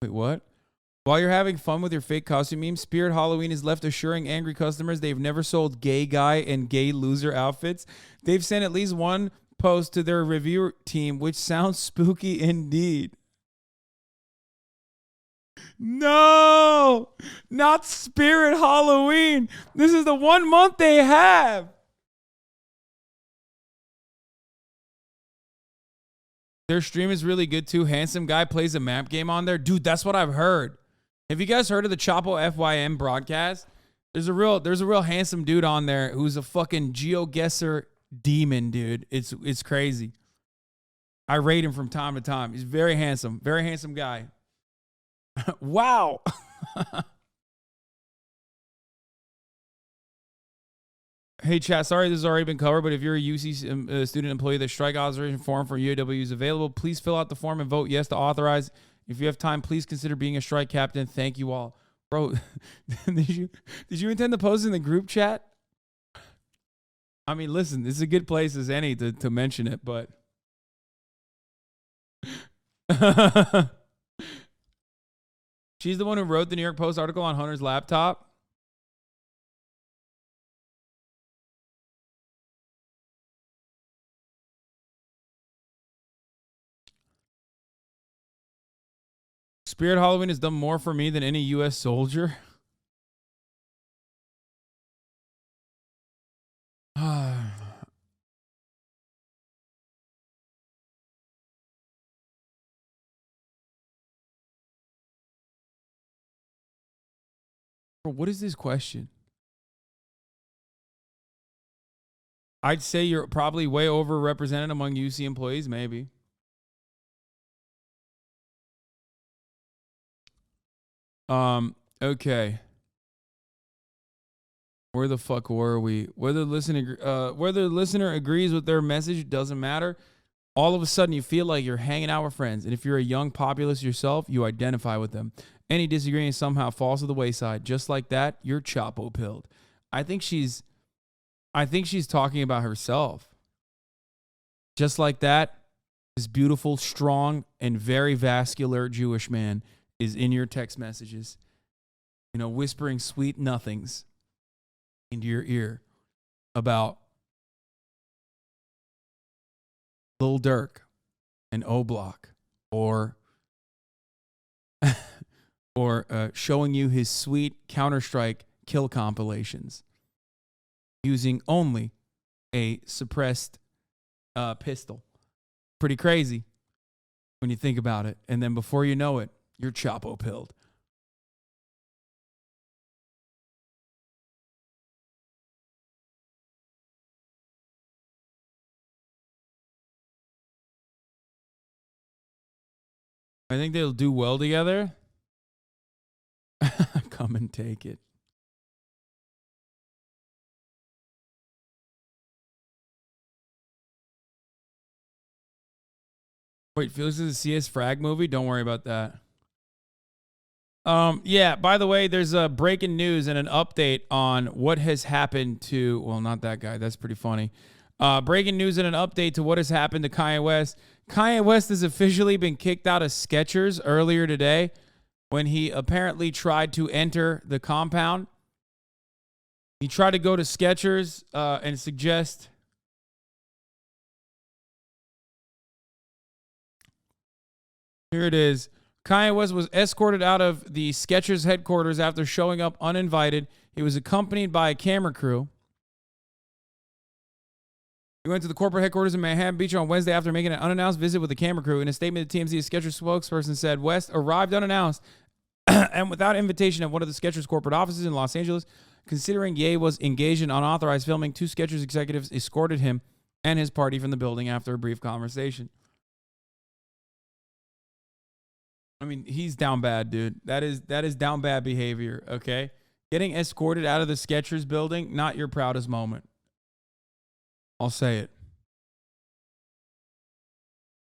Wait, what? While you're having fun with your fake costume meme, Spirit Halloween is left assuring angry customers they've never sold gay guy and gay loser outfits. They've sent at least one post to their review team, which sounds spooky indeed. No, not Spirit Halloween. This is the 1 month they have. Their stream is really good too. Handsome guy plays a map game on there. Dude, that's what I've heard. Have you guys heard of the Chapo FYM broadcast? There's a real handsome dude on there who's a fucking GeoGuessr demon, dude. It's crazy. I rate him from time to time. He's very handsome guy. Wow. Hey, chat, sorry this has already been covered, but if you're a UC student employee, the strike authorization form for UAW is available. Please fill out the form and vote yes to authorize. If you have time, please consider being a strike captain. Thank you all. Bro, did you intend to post in the group chat? I mean, listen, this is a good place as any to mention it, but... She's the one who wrote the New York Post article on Hunter's laptop. Spirit Halloween has done more for me than any U.S. soldier. What is this question? I'd say you're probably way overrepresented among UC employees, maybe. Okay. Where the fuck were we? Whether the listener agrees with their message doesn't matter. All of a sudden, you feel like you're hanging out with friends. And if you're a young populist yourself, you identify with them. Any disagreement somehow falls to the wayside. Just like that, you're Chapo-pilled. I think she's talking about herself. Just like that, this beautiful, strong, and very vascular Jewish man is in your text messages, whispering sweet nothings into your ear about Lil Durk and O-Block or showing you his sweet Counter-Strike kill compilations using only a suppressed pistol. Pretty crazy when you think about it. And then before you know it, you're Chapo-pilled. I think they'll do well together. Come and take it. Wait, Felix is a CS Frag movie? Don't worry about that. Yeah, by the way, there's a breaking news and an update on what has happened to, well, not that guy. That's pretty funny. Breaking news and an update to what has happened to Kanye West. Kanye West has officially been kicked out of Skechers earlier today when he apparently tried to enter the compound. He tried to go to Skechers and suggest... Here it is. Kanye West was escorted out of the Skechers headquarters after showing up uninvited. He was accompanied by a camera crew. He went to the corporate headquarters in Manhattan Beach on Wednesday after making an unannounced visit with the camera crew. In a statement to TMZ, a Skechers spokesperson said West arrived unannounced and without invitation at one of the Skechers corporate offices in Los Angeles. Considering Ye was engaged in unauthorized filming, two Skechers executives escorted him and his party from the building after a brief conversation. I mean, he's down bad, dude. That is down bad behavior, okay? Getting escorted out of the Skechers building, not your proudest moment. I'll say it.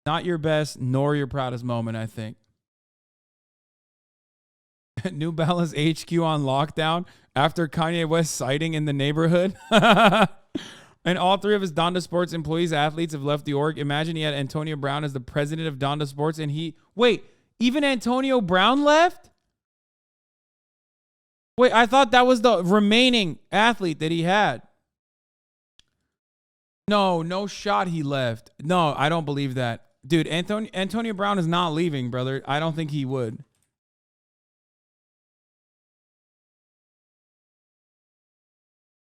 Not your best, nor your proudest moment, I think. New Balance HQ on lockdown after Kanye West sighting in the neighborhood. And all three of his Donda Sports employees, athletes, have left the org. Imagine he had Antonio Brown as the president of Donda Sports, and he... Wait... Even Antonio Brown left? Wait, I thought that was the remaining athlete that he had. No shot he left. No, I don't believe that. Dude, Antonio Brown is not leaving, brother. I don't think he would.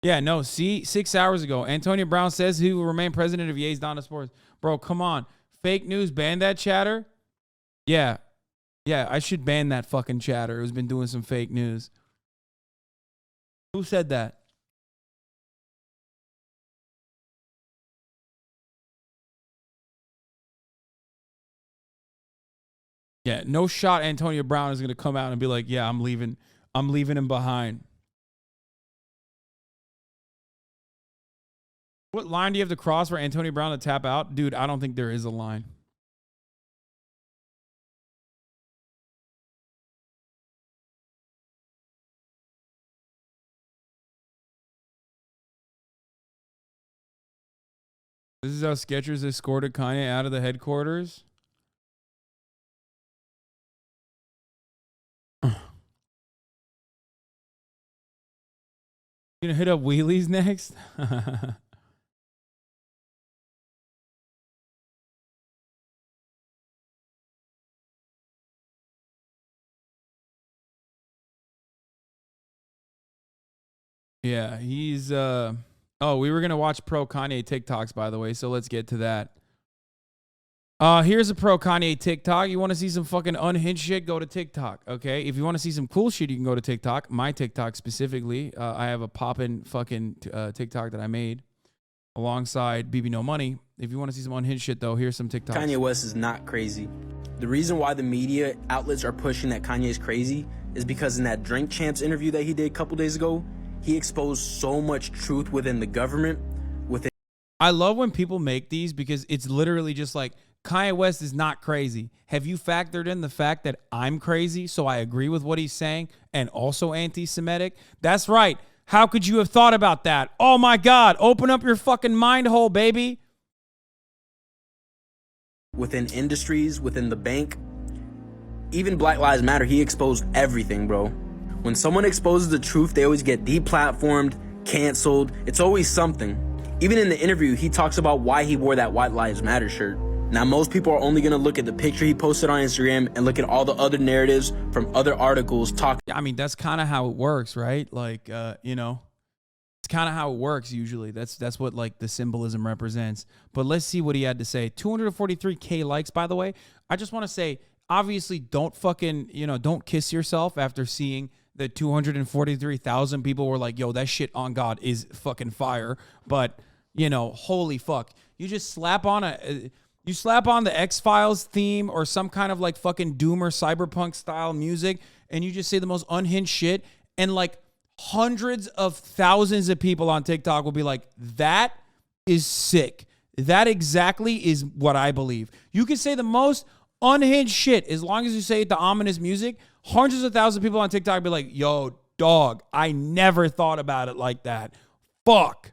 Yeah, no, see, 6 hours ago, Antonio Brown says he will remain president of Ye's Donda Sports. Bro, come on. Fake news, ban that chatter? Yeah. Yeah, I should ban that fucking chatter who's been doing some fake news. Who said that? Yeah, no shot Antonio Brown is going to come out and be like, yeah, I'm leaving him behind. What line do you have to cross for Antonio Brown to tap out? Dude, I don't think there is a line. This is how Skechers escorted Kanye out of the headquarters. You gonna hit up wheelies next? Yeah, he's oh, we were gonna watch pro Kanye TikToks, by the way, so let's get to that. Here's a pro Kanye TikTok. You want to see some fucking unhinged shit? Go to TikTok, okay? If you want to see some cool shit, you can go to TikTok. My TikTok specifically. I have a poppin' fucking TikTok that I made alongside BB No Money. If you want to see some unhinged shit, though, here's some TikToks. Kanye West is not crazy. The reason why the media outlets are pushing that Kanye is crazy is because in that Drink Champs interview that he did a couple days ago, he exposed so much truth within the government. I love when people make these because it's literally just like, Kanye West is not crazy. Have you factored in the fact that I'm crazy, so I agree with what he's saying, and also anti-Semitic? That's right. How could you have thought about that? Oh my God, open up your fucking mind hole, baby. Within industries, within the bank, even Black Lives Matter, he exposed everything, bro. When someone exposes the truth, they always get deplatformed, canceled. It's always something. Even in the interview, he talks about why he wore that White Lives Matter shirt. Now, most people are only going to look at the picture he posted on Instagram and look at all the other narratives from other articles talking. I mean, that's kind of how it works, right? Like, you know, it's kind of how it works usually. That's what, like, the symbolism represents. But let's see what he had to say. 243K likes, by the way. I just want to say, obviously, don't fucking, you know, don't kiss yourself after seeing that 243,000 people were like, yo, that shit on God is fucking fire. But, you know, holy fuck. You just slap on you slap on the X-Files theme or some kind of like fucking Doom or Cyberpunk style music, and you just say the most unhinged shit, and like hundreds of thousands of people on TikTok will be like, that is sick. That exactly is what I believe. You can say the most unhinged shit as long as you say it to ominous music. Hundreds of thousands of people on TikTok will be like, yo, dog, I never thought about it like that. Fuck.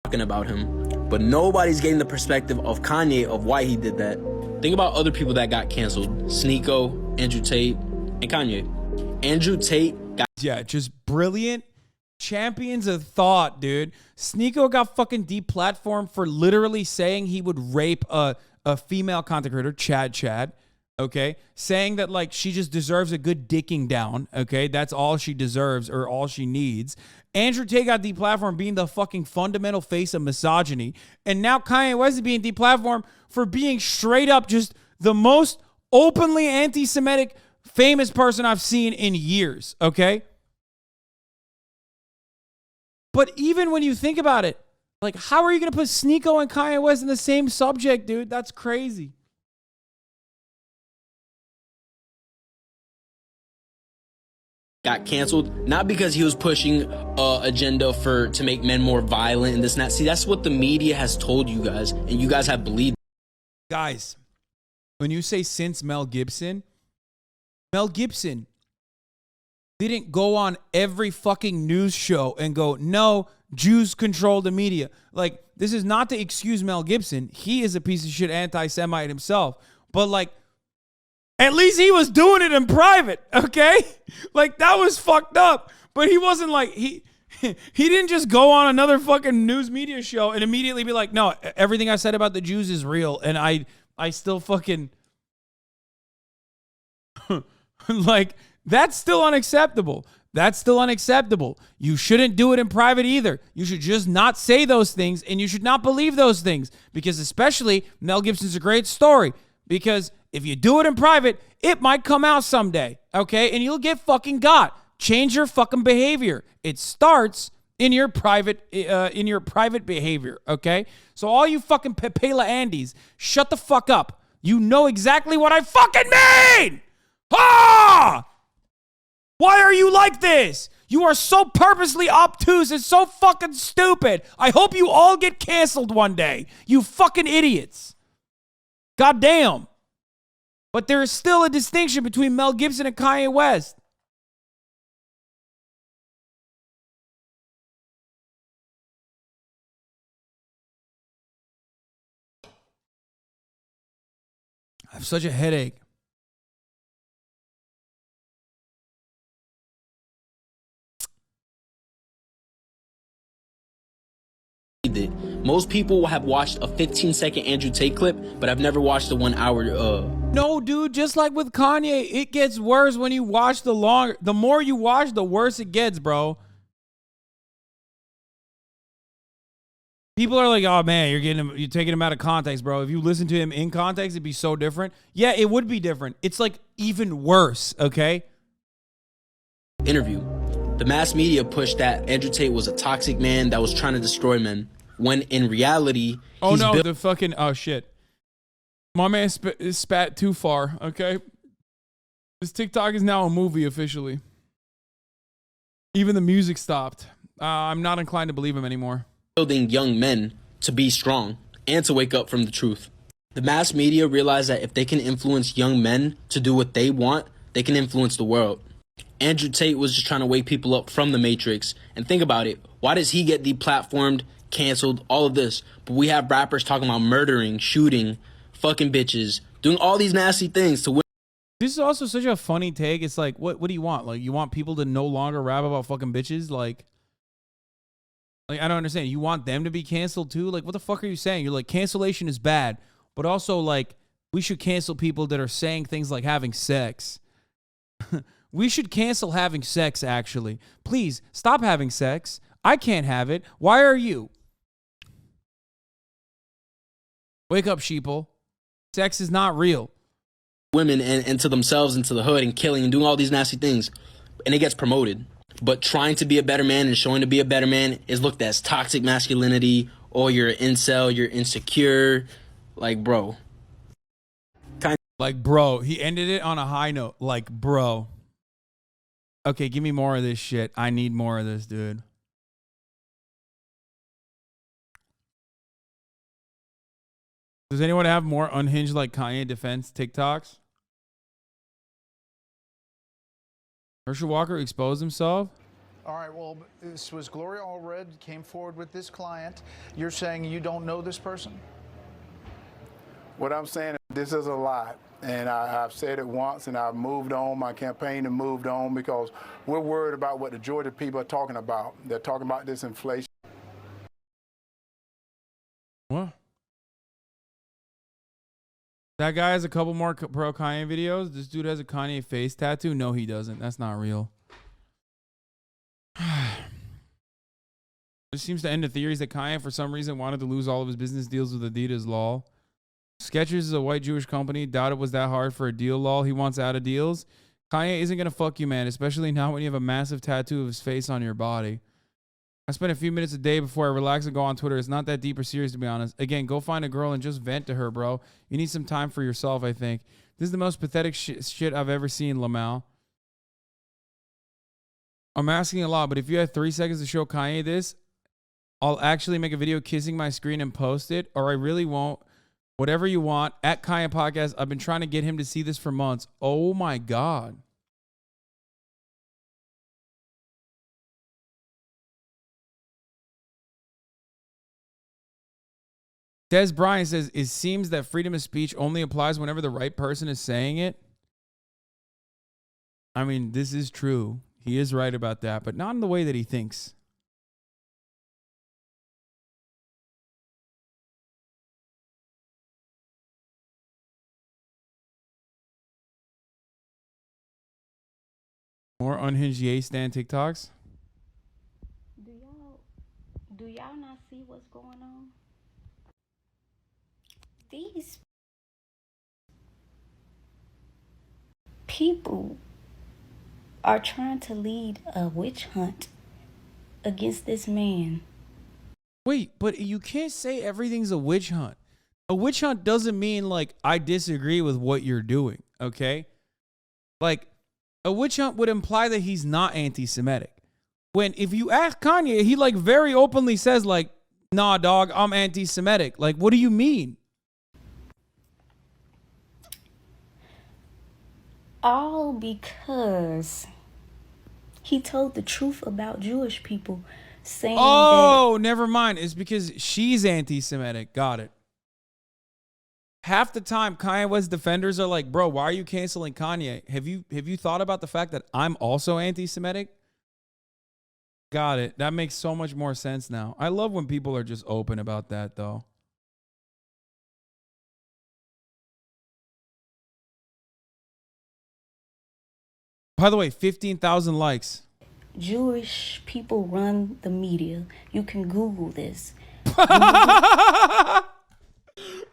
Talking about him, but nobody's getting the perspective of Kanye of why he did that. Think about other people that got canceled: Sneeko, Andrew Tate, and Kanye. Andrew Tate got just brilliant champions of thought, dude. Sneeko got fucking deplatformed for literally saying he would rape a female content creator, Chad. Okay, saying that like she just deserves a good dicking down. Okay, that's all she deserves or all she needs. Andrew Tate got deplatformed being the fucking fundamental face of misogyny. And now Kanye West is being deplatformed for being straight up just the most openly anti-Semitic famous person I've seen in years, okay? But even when you think about it, like, how are you going to put Sneeko and Kanye West in the same subject, dude? That's crazy. got canceled, not because he was pushing agenda to make men more violent and this and that. See, that's what the media has told you guys, and you guys have believed. Guys, when you say since Mel Gibson didn't go on every fucking news show and go, no, Jews control the media. Like, this is not to excuse Mel Gibson. He is a piece of shit anti-Semite himself. But, like, at least he was doing it in private, okay? Like, that was fucked up. But he wasn't like, he didn't just go on another fucking news media show and immediately be like, no, everything I said about the Jews is real. And I still fucking, like, that's still unacceptable. That's still unacceptable. You shouldn't do it in private either. You should just not say those things, and you should not believe those things, because especially Mel Gibson's a great story, because if you do it in private, it might come out someday, okay? And you'll get fucking got. Change your fucking behavior. It starts in your private behavior, okay? So all you fucking Pepela Andes, shut the fuck up. You know exactly what I fucking mean! Ah! Why are you like this? You are so purposely obtuse and so fucking stupid. I hope you all get canceled one day. You fucking idiots. God damn. But there is still a distinction between Mel Gibson and Kanye West. I have such a headache. Most people have watched a 15-second Andrew Tate clip, but I've never watched a 1 hour. No, dude, just like with Kanye, it gets worse when you watch the more you watch, the worse it gets, bro. People are like, oh man, you're taking him out of context, bro. If you listen to him in context, it'd be so different. Yeah, it would be different. It's like even worse, okay? Interview. The mass media pushed that Andrew Tate was a toxic man that was trying to destroy men, when in reality, oh shit. My man spat too far, okay? This TikTok is now a movie officially. Even the music stopped. I'm not inclined to believe him anymore. Building young men to be strong and to wake up from the truth. The mass media realized that if they can influence young men to do what they want, they can influence the world. Andrew Tate was just trying to wake people up from the Matrix. And think about it. Why does he get deplatformed, canceled, all of this? But we have rappers talking about murdering, shooting, fucking bitches, doing all these nasty things to win. This is also such a funny take. It's like, what do you want? Like, you want people to no longer rap about fucking bitches? Like, I don't understand. You want them to be canceled too? Like, what the fuck are you saying? You're like, cancellation is bad, but also, like, we should cancel people that are saying things like having sex. We should cancel having sex, actually. Please, stop having sex. I can't have it. Why are you? Wake up, sheeple. Sex is not real. Women and to themselves and to the hood and killing and doing all these nasty things. And it gets promoted. But trying to be a better man and showing to be a better man is looked at as toxic masculinity, or you're an incel, you're insecure. Like, bro. Like, bro. He ended it on a high note. Like, bro. Okay, give me more of this shit. I need more of this, dude. Does anyone have more unhinged like Kanye defense TikToks? Herschel Walker exposed himself? All right, well, this was Gloria Allred came forward with this client. You're saying you don't know this person? What I'm saying is this is a lie. And I've said it once, and I've moved on my campaign and moved on because we're worried about what the Georgia people are talking about. They're talking about this inflation. What? That guy has a couple more pro Kanye videos. This dude has a Kanye face tattoo. No, he doesn't. That's not real. This seems to end the theories that Kanye, for some reason, wanted to lose all of his business deals with Adidas, lol. Skechers is a white Jewish company. Doubt it was that hard for a deal, lol. He wants out of deals. Kanye isn't going to fuck you, man, especially not when you have a massive tattoo of his face on your body. I spend a few minutes a day before I relax and go on Twitter. It's not that deep or serious, to be honest. Again, go find a girl and just vent to her, bro. You need some time for yourself, I think. This is the most pathetic shit I've ever seen, Lamau. I'm asking a lot, but if you had 3 seconds to show Kanye this, I'll actually make a video kissing my screen and post it, or I really won't. Whatever you want. At Kanye Podcast, I've been trying to get him to see this for months. Oh, my God. Des Bryant says, it seems that freedom of speech only applies whenever the right person is saying it. I mean, this is true. He is right about that, but not in the way that he thinks. More unhinged yay stand TikToks. Do y'all not see what's going on? These people are trying to lead a witch hunt against this man. Wait, but you can't say everything's a witch hunt. A witch hunt doesn't mean like I disagree with what you're doing, okay? Like a witch hunt would imply that he's not anti-Semitic. When if you ask Kanye, he like very openly says like, "Nah, dog, I'm anti-Semitic." Like, what do you mean? All because he told the truth about Jewish people, saying Oh, never mind. It's because she's anti-Semitic. Got it. Half the time, Kanye West defenders are like, "Bro, why are you canceling Kanye? Have you thought about the fact that I'm also anti-Semitic?" Got it. That makes so much more sense now. I love when people are just open about that, though. By the way, 15,000 likes. Jewish people run the media. You can Google this.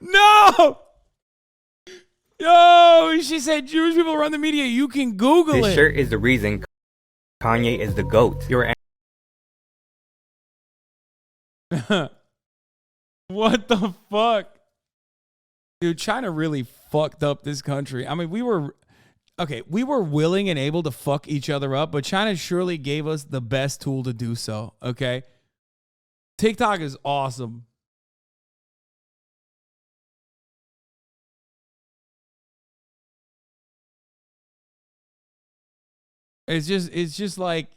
No! Yo, she said Jewish people run the media. You can Google This it. shirt is the reason Kanye is the GOAT. You're What the fuck? Dude, China really fucked up this country. I mean, we were willing and able to fuck each other up, but China surely gave us the best tool to do so, okay? TikTok is awesome. It's just like,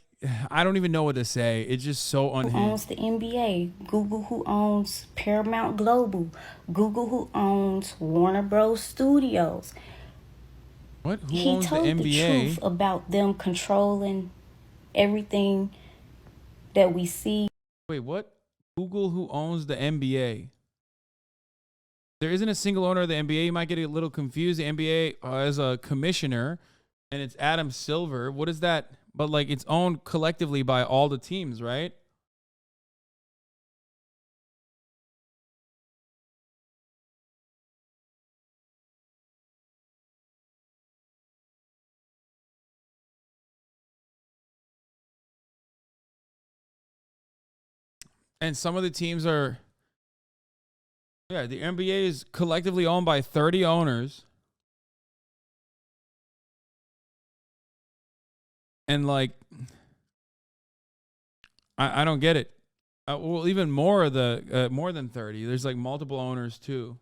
I don't even know what to say. It's just so Who owns unhinged. the NBA? Google who owns Paramount Global. Google who owns Warner Bros. Studios. What? Who He owns the told the NBA? truth about them controlling everything that we see. Wait, what? Google who owns the NBA. There isn't a single owner of the NBA. You might get a little confused. The NBA has a commissioner, and it's Adam Silver. What is that? But like it's owned collectively by all the teams, right? And some of the teams are, yeah, the NBA is collectively owned by 30 owners. And like, I don't get it. Well, even more of the more than 30. There's like multiple owners too.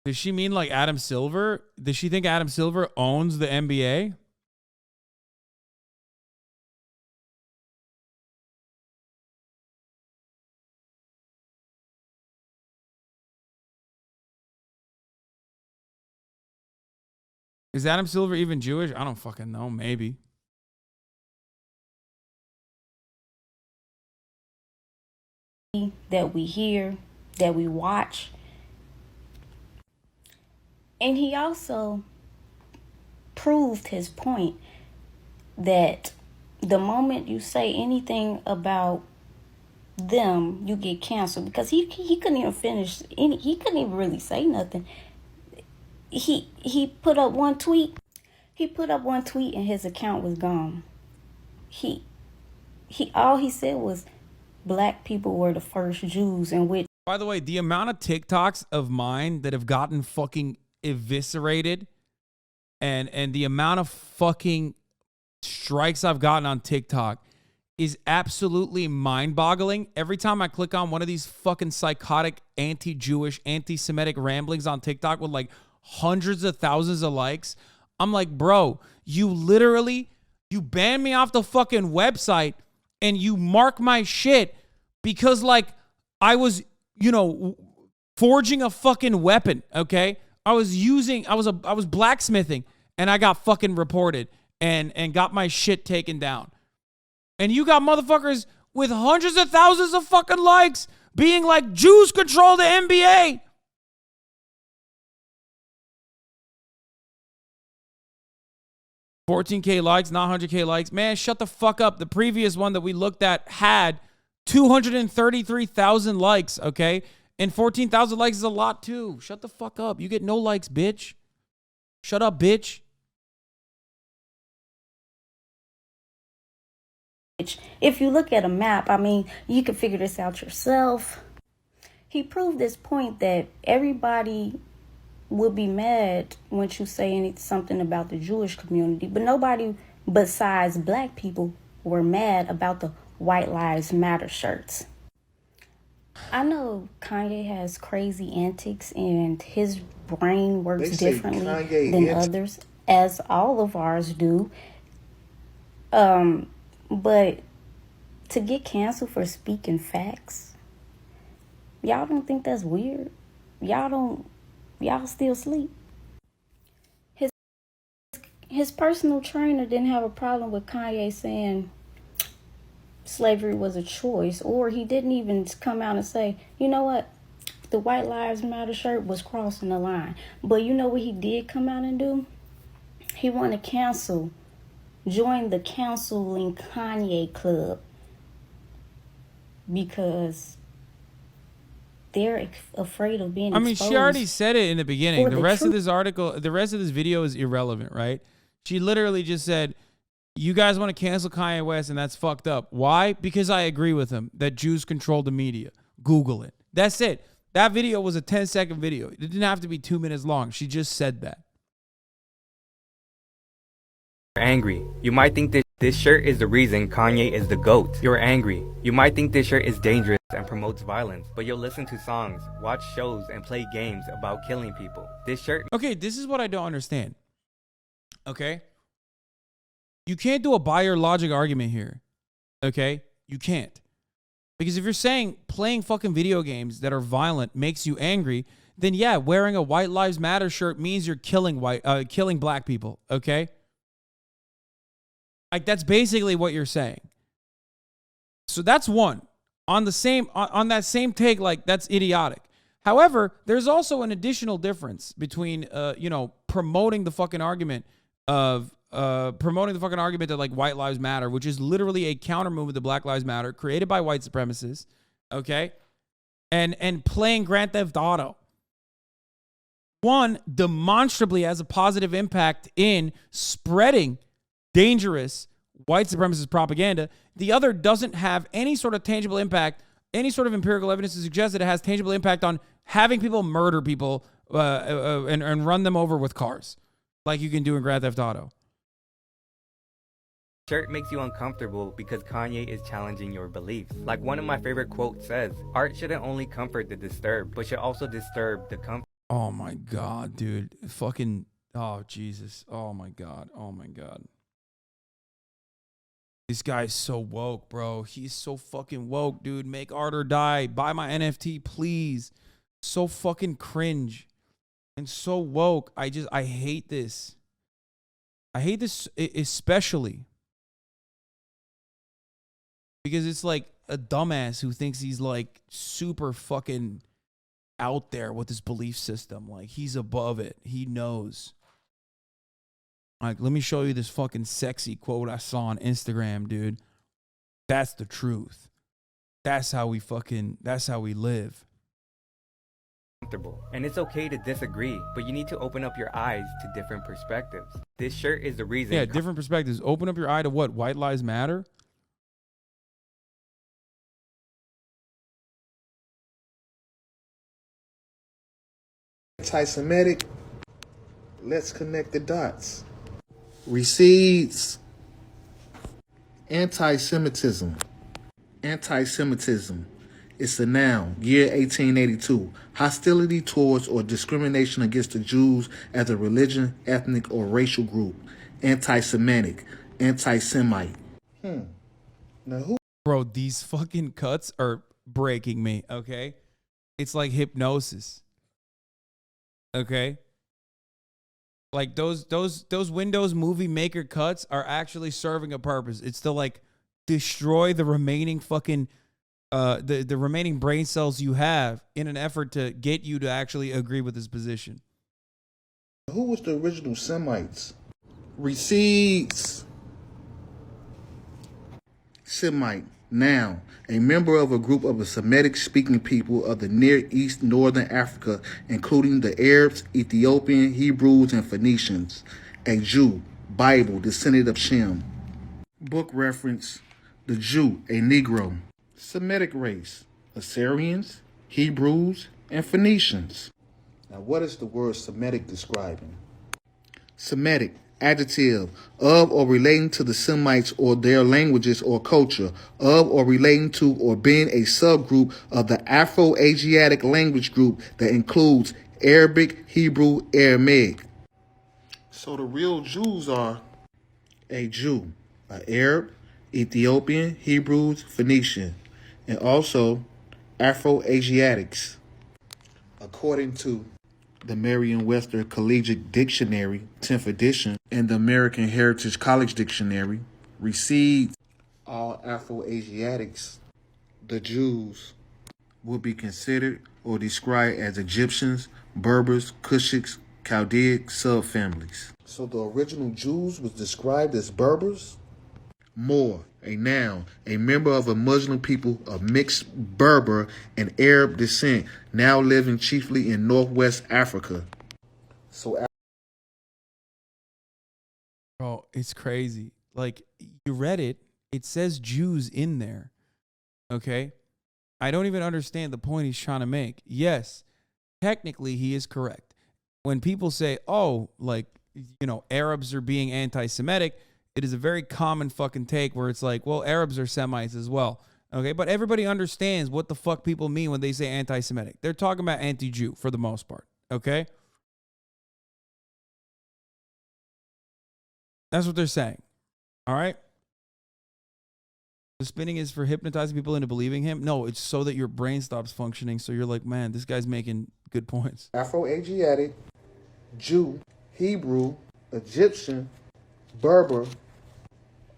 Does she mean like Adam Silver? Does she think Adam Silver owns the NBA? Is Adam Silver even Jewish? I don't fucking know. Maybe. That we hear, that we watch. And he also proved his point that the moment you say anything about them, you get canceled, because he couldn't even finish he couldn't even really say nothing. He put up one tweet. He put up one tweet and his account was gone. He all he said was black people were the first Jews, in which, By the way, the amount of TikToks of mine that have gotten fucking eviscerated and the amount of fucking strikes I've gotten on TikTok is absolutely mind-boggling. Every time I click on one of these fucking psychotic anti-Jewish, anti-Semitic ramblings on TikTok with like hundreds of thousands of likes, I'm like, bro, you ban me off the fucking website and you mark my shit because like I was, you know, forging a fucking weapon, okay? I was blacksmithing, and I got fucking reported and got my shit taken down. And you got motherfuckers with hundreds of thousands of fucking likes being like, Jews control the NBA. $14K likes, not 100K likes. Man, shut the fuck up. The previous one that we looked at had 233,000 likes, okay? And 14,000 likes is a lot too. Shut the fuck up. You get no likes, bitch. Shut up, bitch. If you look at a map, I mean, you can figure this out yourself. He proved this point that everybody would be mad once you say something about the Jewish community, but nobody besides black people were mad about the White Lives Matter shirts. I know Kanye has crazy antics and his brain works differently than others, as all of ours do. But to get canceled for speaking facts, y'all don't think that's weird? Y'all still sleep. His personal trainer didn't have a problem with Kanye saying slavery was a choice, or he didn't even come out and say, you know what, the White Lives Matter shirt was crossing the line. But you know what he did come out and do? He wanted to join the canceling Kanye club because they're afraid of being exposed. She already said it in the beginning. The rest of this video is irrelevant, right? She literally just said, you guys want to cancel Kanye West, and that's fucked up. Why? Because I agree with him that Jews control the media. Google it. That's it. That video was a 10-second video. It didn't have to be 2 minutes long. She just said that. You're angry. You might think this shirt is the reason Kanye is the GOAT. You're angry. You might think this shirt is dangerous and promotes violence, but you'll listen to songs, watch shows, and play games about killing people. This shirt... Okay, this is what I don't understand. Okay? You can't do a buy your logic argument here. Okay? You can't. Because if you're saying playing fucking video games that are violent makes you angry, then yeah, wearing a White Lives Matter shirt means you're killing black people. Okay? Like, that's basically what you're saying. So that's one. On that same take, like, that's idiotic. However, there's also an additional difference between promoting the fucking argument that like White Lives Matter, which is literally a counter movement to Black Lives Matter created by white supremacists, okay? And playing Grand Theft Auto. One demonstrably has a positive impact in spreading dangerous white supremacist propaganda. The other doesn't have any sort of tangible impact, any sort of empirical evidence to suggest that it has tangible impact on having people murder people and run them over with cars, like you can do in Grand Theft Auto. Shirt makes you uncomfortable because Kanye is challenging your beliefs. Like one of my favorite quotes says, art shouldn't only comfort the disturbed, but should also disturb the comfort. Oh my God, dude. Fucking, oh Jesus. Oh my God. Oh my God. This guy's so woke, bro. He's so fucking woke, dude. Make art or die. Buy my NFT, please. So fucking cringe. And so woke. I hate this. I hate this especially because it's like a dumbass who thinks he's like super fucking out there with his belief system. Like he's above it. He knows. Like, let me show you this fucking sexy quote I saw on Instagram, dude. That's the truth. That's how we live. And it's okay to disagree, but you need to open up your eyes to different perspectives. This shirt is the reason. Yeah, different perspectives. Open up your eye to what? White Lives Matter? Anti-Semitic. Let's connect the dots. Recedes. Anti-Semitism. Anti-Semitism. It's a noun. Year 1882. Hostility towards or discrimination against the Jews as a religion, ethnic, or racial group. Anti-Semitic. Anti-Semite. Now who? Bro, these fucking cuts are breaking me, okay? It's like hypnosis. Okay? Like those Windows Movie Maker cuts are actually serving a purpose. It's to like destroy the remaining fucking the remaining brain cells you have in an effort to get you to actually agree with his position. Who was the original Semites? Receipts. Semite, noun, a member of a group of the Semitic-speaking people of the Near East, Northern Africa, including the Arabs, Ethiopian, Hebrews, and Phoenicians. A Jew, Bible, descendant of Shem. Book reference, the Jew, a Negro. Semitic race, Assyrians, Hebrews, and Phoenicians. Now, what is the word Semitic describing? Semitic, adjective, of or relating to the Semites or their languages or culture, of or relating to or being a subgroup of the Afro-Asiatic language group that includes Arabic, Hebrew, Aramaic. So the real Jews are a Jew, an Arab, Ethiopian, Hebrews, Phoenician, and also Afro-Asiatics. According to the Merriam-Webster Collegiate Dictionary, 10th edition, and the American Heritage College Dictionary, recedes all Afro-Asiatics, the Jews, will be considered or described as Egyptians, Berbers, Cushites, Chaldaic subfamilies. So the original Jews was described as Berbers? More, a noun, a member of a Muslim people of mixed Berber and Arab descent, now living chiefly in Northwest Africa. So, Bro, it's crazy. Like, you read it, it says Jews in there. Okay? I don't even understand the point he's trying to make. Yes, technically he is correct. When people say, oh, like, you know, Arabs are being anti-Semitic, it is a very common fucking take where it's like, well, Arabs are Semites as well. Okay, but everybody understands what the fuck people mean when they say anti-Semitic. They're talking about anti-Jew for the most part. Okay? That's what they're saying. All right? The spinning is for hypnotizing people into believing him. No, it's so that your brain stops functioning. So you're like, man, this guy's making good points. Afro-Asiatic, Jew, Hebrew, Egyptian, Berber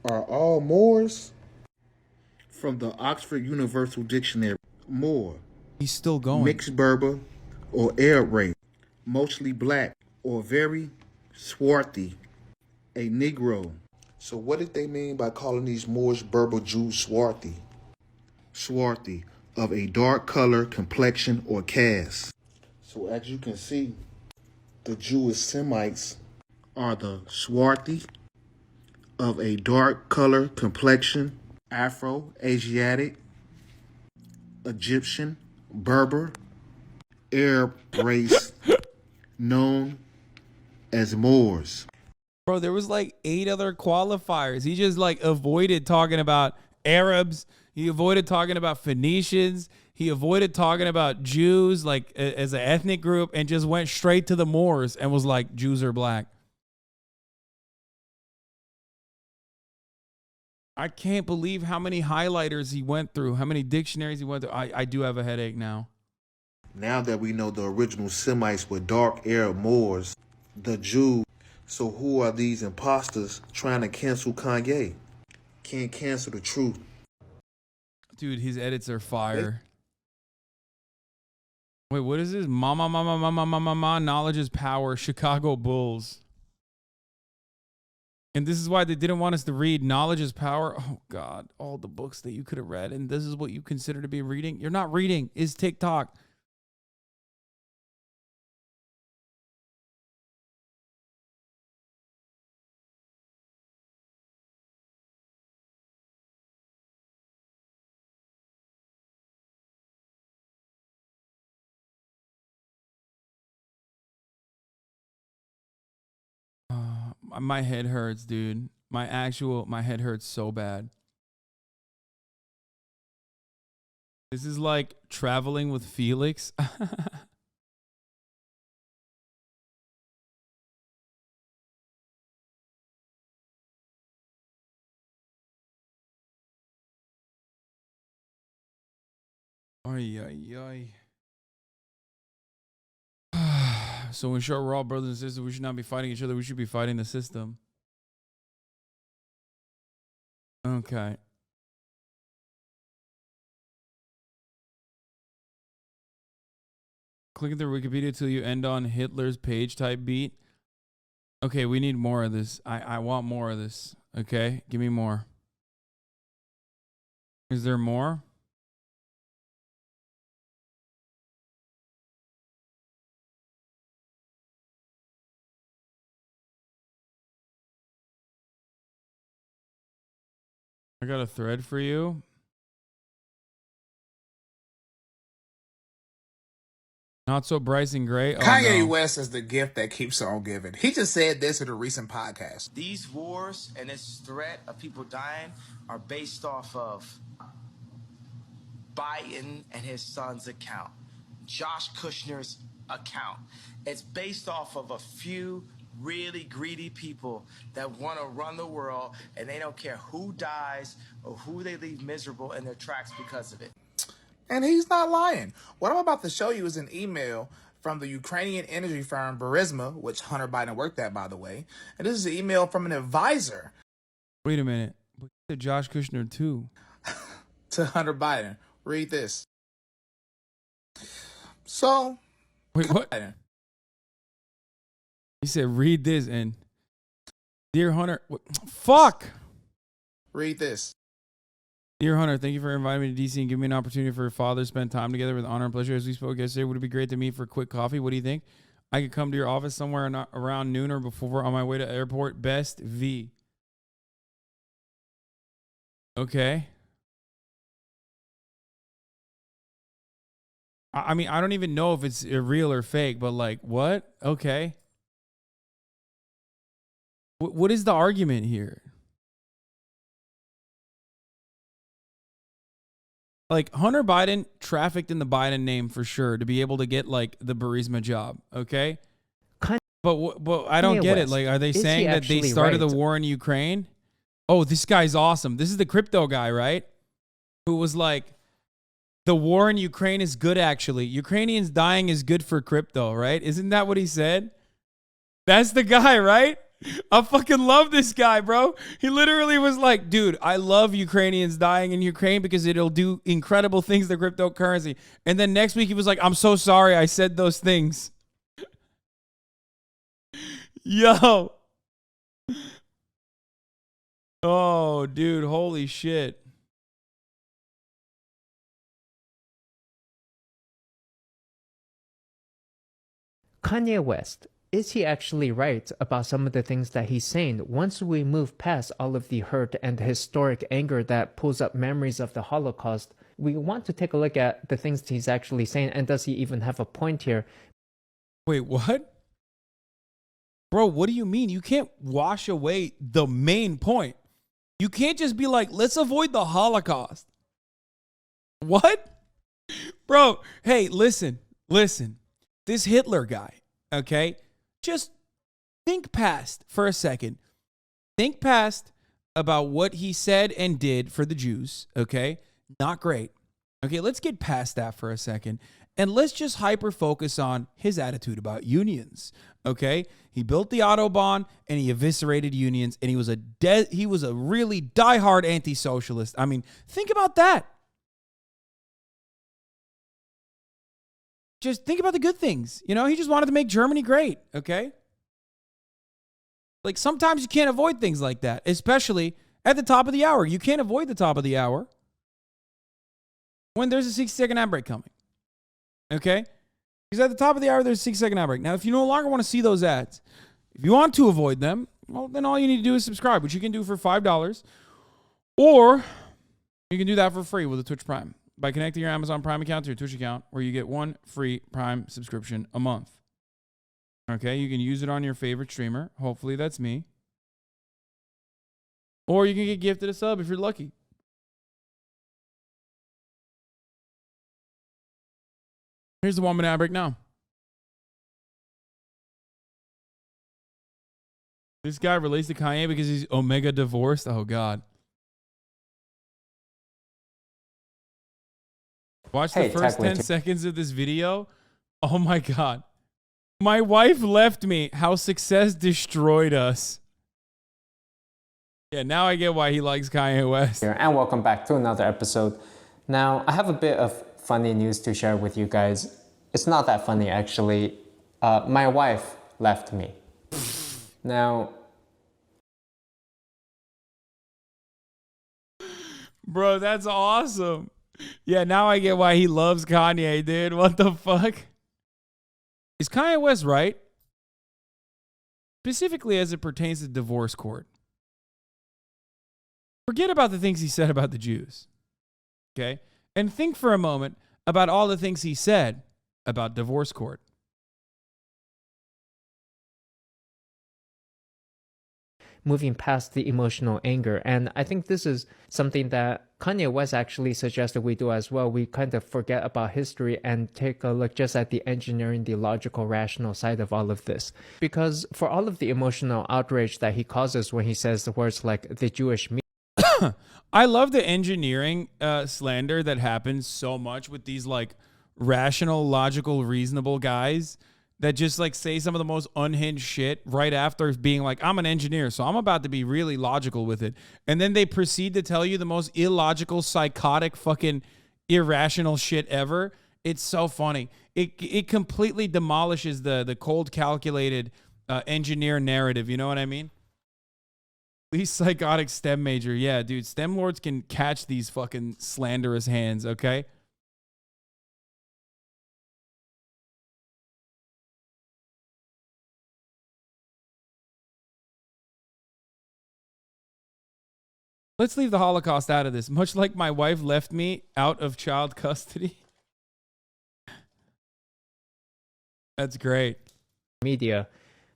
are all Moors? From the Oxford Universal Dictionary, Moor, He's still going. mixed Berber or Arab race, mostly black or very swarthy, a Negro. So what did they mean by calling these Moorish Berber Jews swarthy? Swarthy, of a dark color, complexion, or caste. So as you can see, the Jewish Semites are the swarthy, of a dark color, complexion, Afro-Asiatic, Egyptian, Berber, Arab race known as Moors. Bro, there was like 8 other qualifiers. He just like avoided talking about Arabs. He avoided talking about Phoenicians. He avoided talking about Jews like as an ethnic group and just went straight to the Moors and was like, Jews are black. I can't believe how many highlighters he went through, how many dictionaries he went through. I do have a headache now. Now that we know the original Semites were dark Arab Moors, the Jews, so who are these imposters trying to cancel Kanye? Can't cancel the truth. Dude, his edits are fire. Wait, what is this? Mama, knowledge is power, Chicago Bulls. And this is why they didn't want us to read Knowledge is Power. Oh, God, all the books that you could have read. And this is what you consider to be reading. You're not reading. It's TikTok. My head hurts, dude. My head hurts so bad. This is like traveling with Felix. Ay, ay, ay. So in short, we're all brothers and sisters. We should not be fighting each other. We should be fighting the system. Okay. Clicking through Wikipedia till you end on Hitler's page type beat. Okay, we need more of this. I want more of this. Okay, give me more. Is there more? I got a thread for you. Not so Bryson Gray. Oh, Kanye no. West is the gift that keeps on giving. He just said this in a recent podcast. These wars and this threat of people dying are based off of Biden and his son's account, Josh Kushner's account. It's based off of a few really greedy people that want to run the world, and they don't care who dies or who they leave miserable in their tracks because of it. And he's not lying. What I'm about to show you is an email from the Ukrainian energy firm Burisma, which Hunter Biden worked at, by the way. And this is an email from an advisor. Wait a minute. We said Josh Kushner too. To Hunter Biden. Read this. So, wait, what? Biden. He said, read this and Dear Hunter, fuck. Read this. Dear Hunter, thank you for inviting me to DC and giving me an opportunity for your father to spend time together with honor and pleasure. As we spoke yesterday, would it be great to meet for a quick coffee? What do you think? I could come to your office somewhere around noon or before on my way to airport. Best V. Okay. I mean, I don't even know if it's real or fake, but like, what? Okay. What is the argument here? Like, Hunter Biden trafficked in the Biden name for sure to be able to get like the Burisma job, okay? But I don't get it. Like, are they saying that they started the war in Ukraine? Oh, this guy's awesome. This is the crypto guy, right? Who was like, the war in Ukraine is good, actually. Ukrainians dying is good for crypto, right? Isn't that what he said? That's the guy, right? I fucking love this guy, bro. He literally was like, dude, I love Ukrainians dying in Ukraine because it'll do incredible things to cryptocurrency. And then next week he was like, I'm so sorry I said those things. Yo. Oh, dude, holy shit. Kanye West, is he actually right about some of the things that he's saying? Once we move past all of the hurt and historic anger that pulls up memories of the Holocaust, we want to take a look at the things he's actually saying, and does he even have a point here? Wait, what? Bro, what do you mean? You can't wash away the main point. You can't just be like, let's avoid the Holocaust. What? Bro, hey, listen. This Hitler guy, okay? Just think past for a second. Think past about what he said and did for the Jews, okay? Not great. Okay, let's get past that for a second. And let's just hyper focus on his attitude about unions, okay? He built the Autobahn and he eviscerated unions, and he was a really diehard anti-socialist. I mean, think about that. Just think about the good things. You know, he just wanted to make Germany great, okay? Like, sometimes you can't avoid things like that, especially at the top of the hour. You can't avoid the top of the hour when there's a 60-second ad break coming, okay? Because at the top of the hour, there's a 60-second ad break. Now, if you no longer want to see those ads, if you want to avoid them, well, then all you need to do is subscribe, which you can do for $5, or you can do that for free with a Twitch Prime by connecting your Amazon Prime account to your Twitch account, where you get one free Prime subscription a month. Okay, you can use it on your favorite streamer. Hopefully that's me. Or you can get gifted a sub if you're lucky. Here's the 1 minute ad break now. This guy relates to Kanye because he's Omega divorced. Oh, God. Watch Hey, the first Tech 10 Witch. seconds of this video. Oh my God. My wife left me. How success destroyed us. Yeah, now I get why he likes Kanye West. Here, and welcome back to another episode. Now, I have a bit of funny news to share with you guys. It's not that funny, actually. My wife left me. Now, Bro, that's awesome. Yeah, now I get why he loves Kanye, dude. What the fuck? Is Kanye West right? Specifically as it pertains to divorce court. Forget about the things he said about the Jews. Okay? And think for a moment about all the things he said about divorce court. Moving past the emotional anger. And I think this is something that Kanye West actually suggested we do as well. We kind of forget about history and take a look just at the engineering, the logical, rational side of all of this. Because for all of the emotional outrage that he causes when he says the words like the Jewish meat, I love the engineering slander that happens so much with these like rational, logical, reasonable guys that just like say some of the most unhinged shit right after being like, I'm an engineer, so I'm about to be really logical with it. And then they proceed to tell you the most illogical, psychotic, fucking irrational shit ever. It's so funny. It completely demolishes the cold, calculated engineer narrative. You know what I mean? Least psychotic STEM major. Yeah, dude, STEM lords can catch these fucking slanderous hands, okay? Let's leave the Holocaust out of this. Much like my wife left me out of child custody. That's great. media.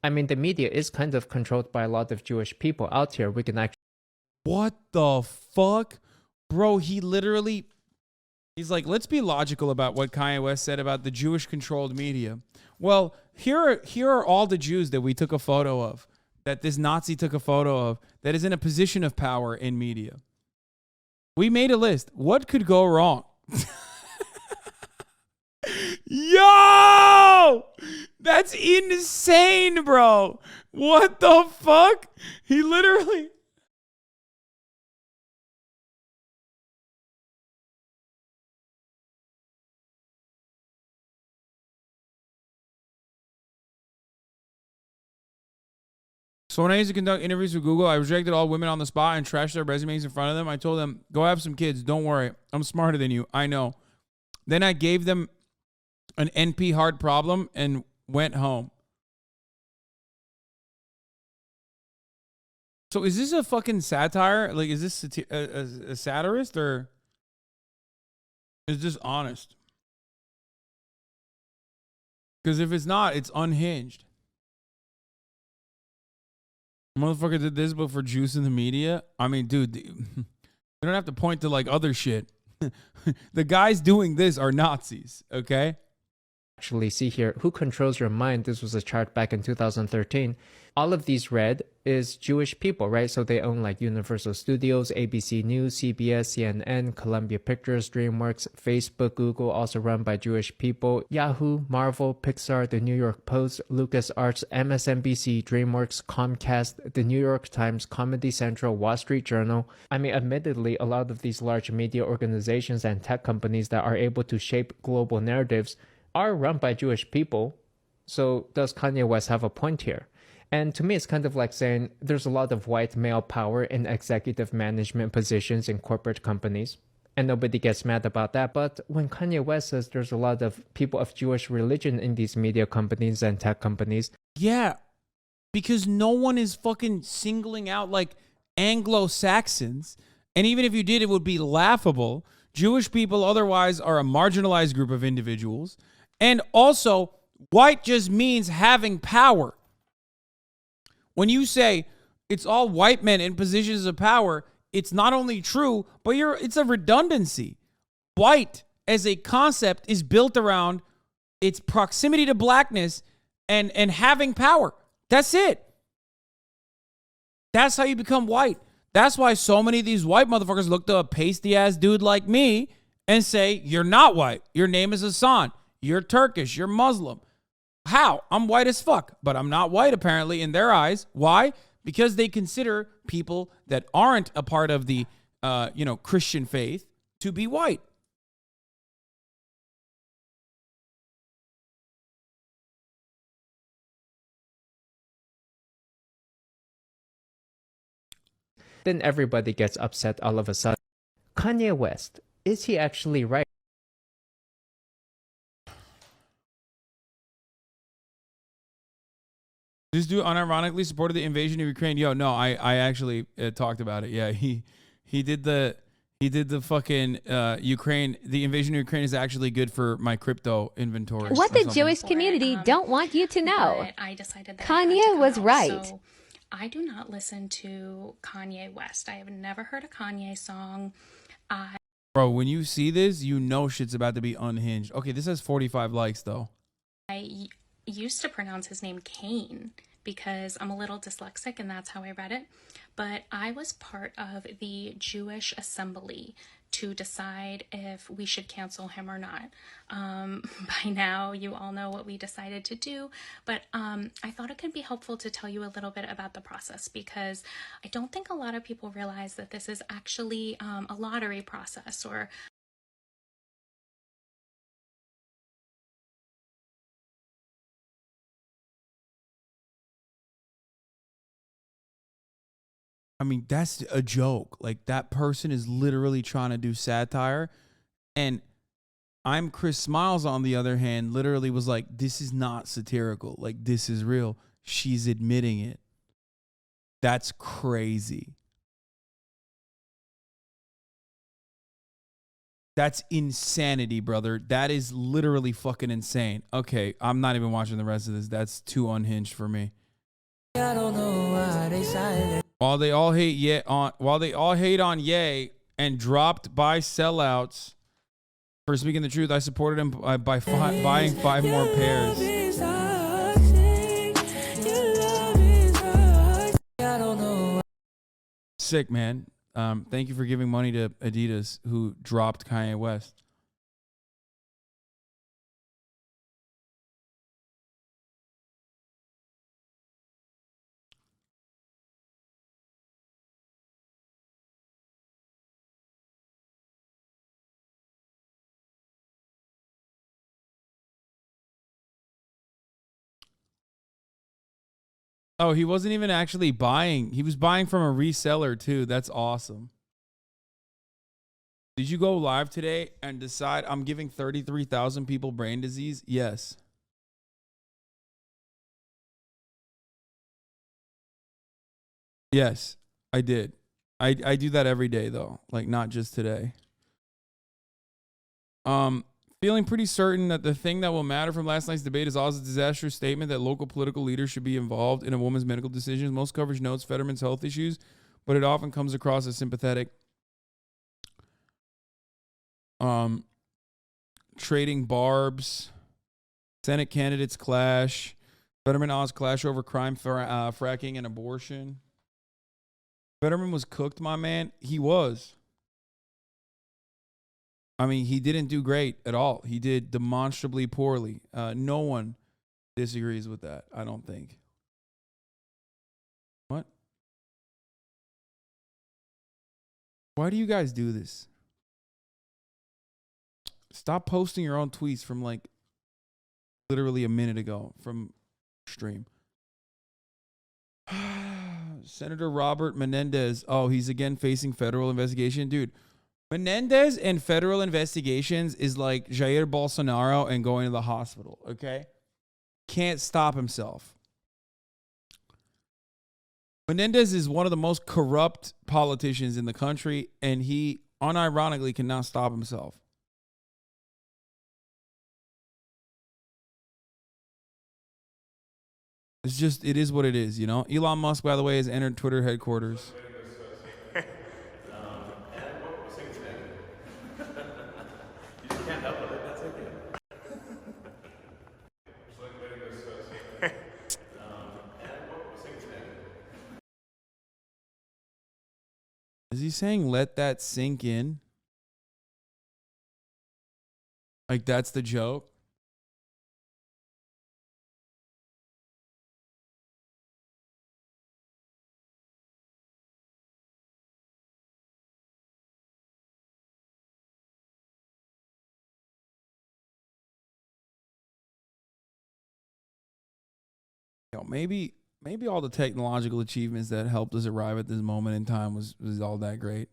I mean, the media is kind of controlled by a lot of Jewish people out here. We can actually. What the fuck? Bro, he's like, let's be logical about what Kanye West said about the Jewish controlled media. Well, here are all the Jews that we took a photo of, that this Nazi took a photo of, that is in a position of power in media. We made a list. What could go wrong? Yo! That's insane, bro. What the fuck? He literally... So when I used to conduct interviews with Google, I rejected all women on the spot and trashed their resumes in front of them. I told them, go have some kids. Don't worry. I'm smarter than you. I know. Then I gave them an NP hard problem and went home. So is this a fucking satire? Like, is this a satirist or is this honest? Because if it's not, it's unhinged. Motherfucker did this, but for juice in the media. I mean, dude, you don't have to point to like other shit. The guys doing this are Nazis, okay? Actually see here who controls your mind. This was a chart back in 2013. All of these red is Jewish people, right? So they own like Universal Studios, ABC News, CBS, CNN, Columbia Pictures, DreamWorks, Facebook, Google, also run by Jewish people, Yahoo, Marvel, Pixar, The New York Post, LucasArts, MSNBC, DreamWorks, Comcast, The New York Times, Comedy Central, Wall Street Journal. I mean, admittedly, a lot of these large media organizations and tech companies that are able to shape global narratives are run by Jewish people. So does Kanye West have a point here? And to me, it's kind of like saying there's a lot of white male power in executive management positions in corporate companies, and nobody gets mad about that. But when Kanye West says there's a lot of people of Jewish religion in these media companies and tech companies. Yeah, because no one is fucking singling out like Anglo-Saxons. And even if you did, it would be laughable. Jewish people otherwise are a marginalized group of individuals. And also, white just means having power. When you say it's all white men in positions of power, it's not only true, but it's a redundancy. White as a concept is built around its proximity to blackness and having power. That's it. That's how you become white. That's why so many of these white motherfuckers look to a pasty ass dude like me and say, you're not white. Your name is Hasan. You're Turkish. You're Muslim. How? I'm white as fuck, but I'm not white apparently in their eyes. Why? Because they consider people that aren't a part of the, Christian faith to be white. Then everybody gets upset all of a sudden. Kanye West, is he actually right? This dude unironically supported the invasion of Ukraine. Yo, no, I actually talked about it. Yeah, he did the fucking Ukraine. The invasion of Ukraine is actually good for my crypto inventory. What the Jewish community don't want you to know. I decided that Kanye was right. So I do not listen to Kanye West. I have never heard a Kanye song. Bro, when you see this, you know shit's about to be unhinged. Okay, this has 45 likes though. I used to pronounce his name Kane because I'm a little dyslexic and that's how I read it. But I was part of the Jewish assembly to decide if we should cancel him or not. By now, you all know what we decided to do, but I thought it could be helpful to tell you a little bit about the process because I don't think a lot of people realize that this is actually a lottery process or I mean, that's a joke. Like, that person is literally trying to do satire. And I'm Chris Smiles, on the other hand, literally was like, this is not satirical. Like, this is real. She's admitting it. That's crazy. That's insanity, brother. That is literally fucking insane. Okay, I'm not even watching the rest of this. That's too unhinged for me. I don't know why they silent. While they all hate on Ye and dropped by sellouts for speaking the truth, I supported him by buying 5 more pairs. Sick, man. Thank you for giving money to Adidas, who dropped Kanye West. Oh, he wasn't even actually buying. He was buying from a reseller too. That's awesome. Did you go live today and decide I'm giving 33,000 people brain disease? Yes. Yes, I did. I do that every day though, like not just today. Feeling pretty certain that the thing that will matter from last night's debate is Oz's disastrous statement that local political leaders should be involved in a woman's medical decisions. Most coverage notes Fetterman's health issues, but it often comes across as sympathetic. Trading barbs, Senate candidates clash, Fetterman Oz clash over crime, fracking, and abortion. Fetterman was cooked, my man. He was. I mean, he didn't do great at all. He did demonstrably poorly. No one disagrees with that, I don't think. What? Why do you guys do this? Stop posting your own tweets from like literally a minute ago from stream. Senator Robert Menendez. Oh, he's again facing federal investigation. Dude, Menendez and federal investigations is like Jair Bolsonaro and going to the hospital, okay? Can't stop himself. Menendez is one of the most corrupt politicians in the country, and he unironically cannot stop himself. It's just, it is what it is, you know? Elon Musk, by the way, has entered Twitter headquarters. Is he saying let that sink in? Like, that's the joke. Maybe all the technological achievements that helped us arrive at this moment in time was all that great.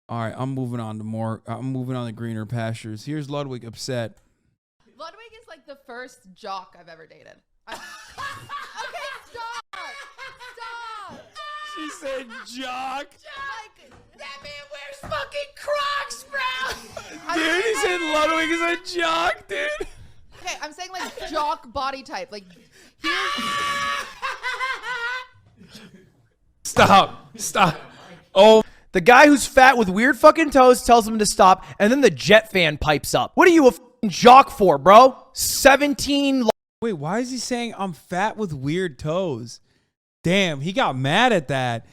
All right, I'm moving on to greener pastures. Here's Ludwig upset. Ludwig is like the first jock I've ever dated. Okay, stop! Stop! She said jock. Like, that man wears fucking Crocs, bro! Dude, he said Ludwig is a jock, dude. Okay, I'm saying like jock body type. Like, Stop. Oh. The guy who's fat with weird fucking toes tells him to stop, and then the Jet fan pipes up. What are you a fucking jock for, bro? 17. Wait, why is he saying I'm fat with weird toes? Damn, he got mad at that.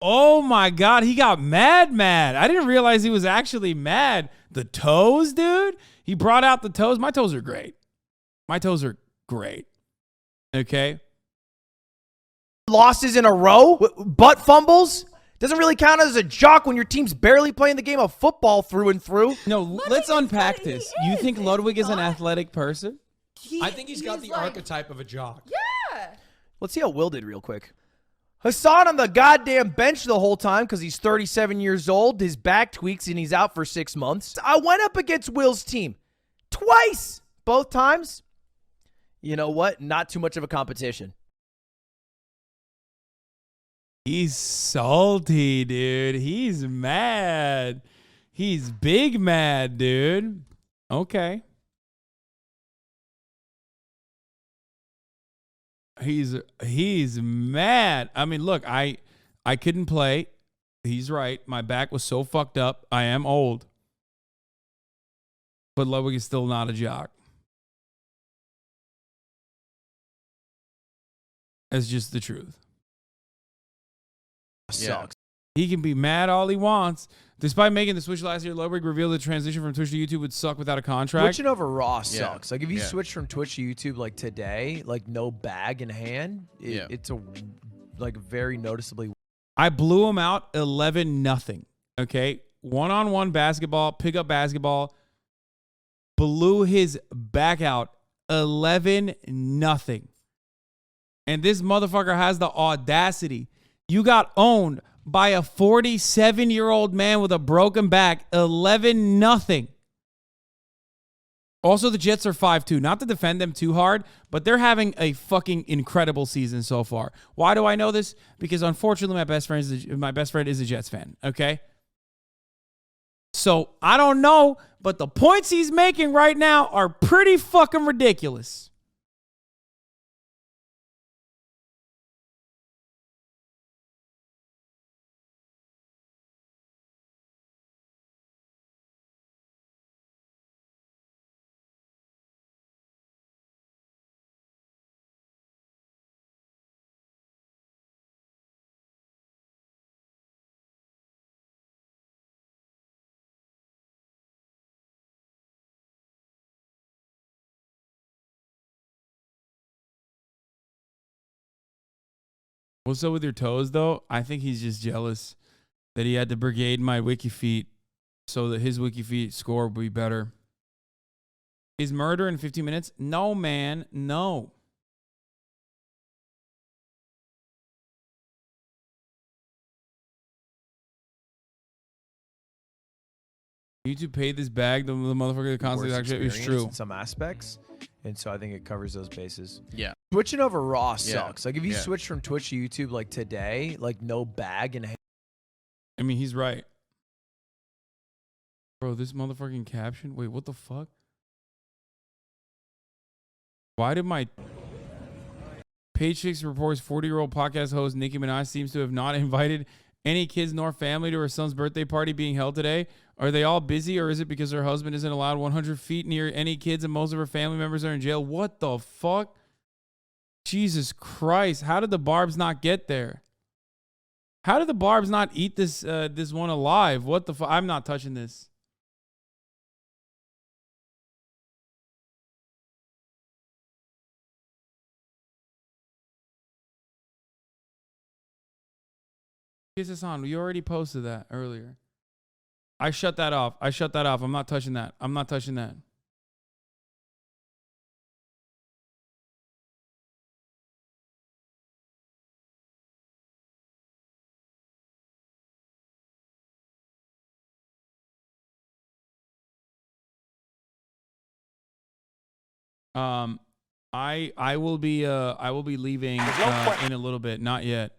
Oh my God, he got mad. I didn't realize he was actually mad. The toes, dude? He brought out the toes. My toes are great. Okay. Losses in a row, butt fumbles. Doesn't really count as a jock when your team's barely playing the game of football through and through. No, let's unpack this. You think Ludwig is an athletic person? I think he's got the archetype of a jock. Yeah. Let's see how Will did real quick. Hasan on the goddamn bench the whole time because he's 37 years old. His back tweaks and he's out for 6 months. I went up against Will's team twice. Both times. You know what? Not too much of a competition. He's salty, dude. He's mad. He's big mad, dude. Okay. He's mad. I mean, look, I couldn't play. He's right. My back was so fucked up. I am old. But Ludwig is still not a jock. That's just the truth. Sucks. He can be mad all he wants. Despite making the switch last year, Ludwig revealed the transition from Twitch to YouTube would suck without a contract. Switching over Raw sucks. Like if you switch from Twitch to YouTube like today, like no bag in hand, it's a like very noticeably. I blew him out 11-0. Okay, one-on-one basketball, pickup basketball. Blew his back out 11-0. And this motherfucker has the audacity. You got owned by a 47-year-old man with a broken back, 11-0. Also, the Jets are 5-2. Not to defend them too hard, but they're having a fucking incredible season so far. Why do I know this? Because unfortunately, my best friend is a Jets fan. Okay, so I don't know, but the points he's making right now are pretty fucking ridiculous. What's up with your toes, though? I think he's just jealous that he had to brigade my wiki feet so that his wiki feet score would be better. Is murder in 15 minutes? No, man. No. YouTube paid this bag, the motherfucker that constantly actually is true. In some aspects, and so I think it covers those bases. Yeah. Switching over Raw sucks. Like if you Yeah. switch from Twitch to YouTube like today, like no bag in hand. I mean, he's right. Bro, this motherfucking caption. Wait, what the fuck? Why did my Page Six reports 40-year-old podcast host Nicki Minaj seems to have not invited any kids nor family to her son's birthday party being held today? Are they all busy, or is it because her husband isn't allowed 100 feet near any kids and most of her family members are in jail? What the fuck? Jesus Christ. How did the Barbs not get there? How did the Barbs not eat this this one alive? What the fuck? I'm not touching this. Yes, Hasan, we already posted that earlier. I shut that off. I'm not touching that. I'm not touching that. I will be leaving in a little bit. Not yet.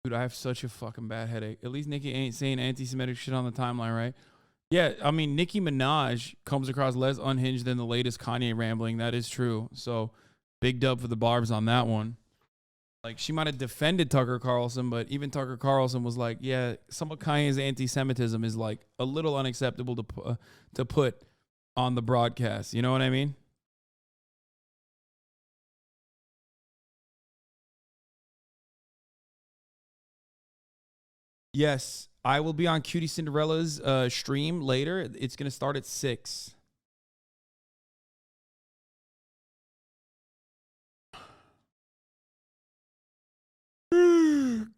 Dude, I have such a fucking bad headache. At least Nicki ain't saying anti-Semitic shit on the timeline, right? Yeah, I mean, Nicki Minaj comes across less unhinged than the latest Kanye rambling. That is true. So, big dub for the Barbs on that one. Like, she might have defended Tucker Carlson, but even Tucker Carlson was like, yeah, some of Kanye's anti-Semitism is, like, a little unacceptable to put on the broadcast. You know what I mean? Yes, I will be on Cutie Cinderella's stream later. It's going to start at 6.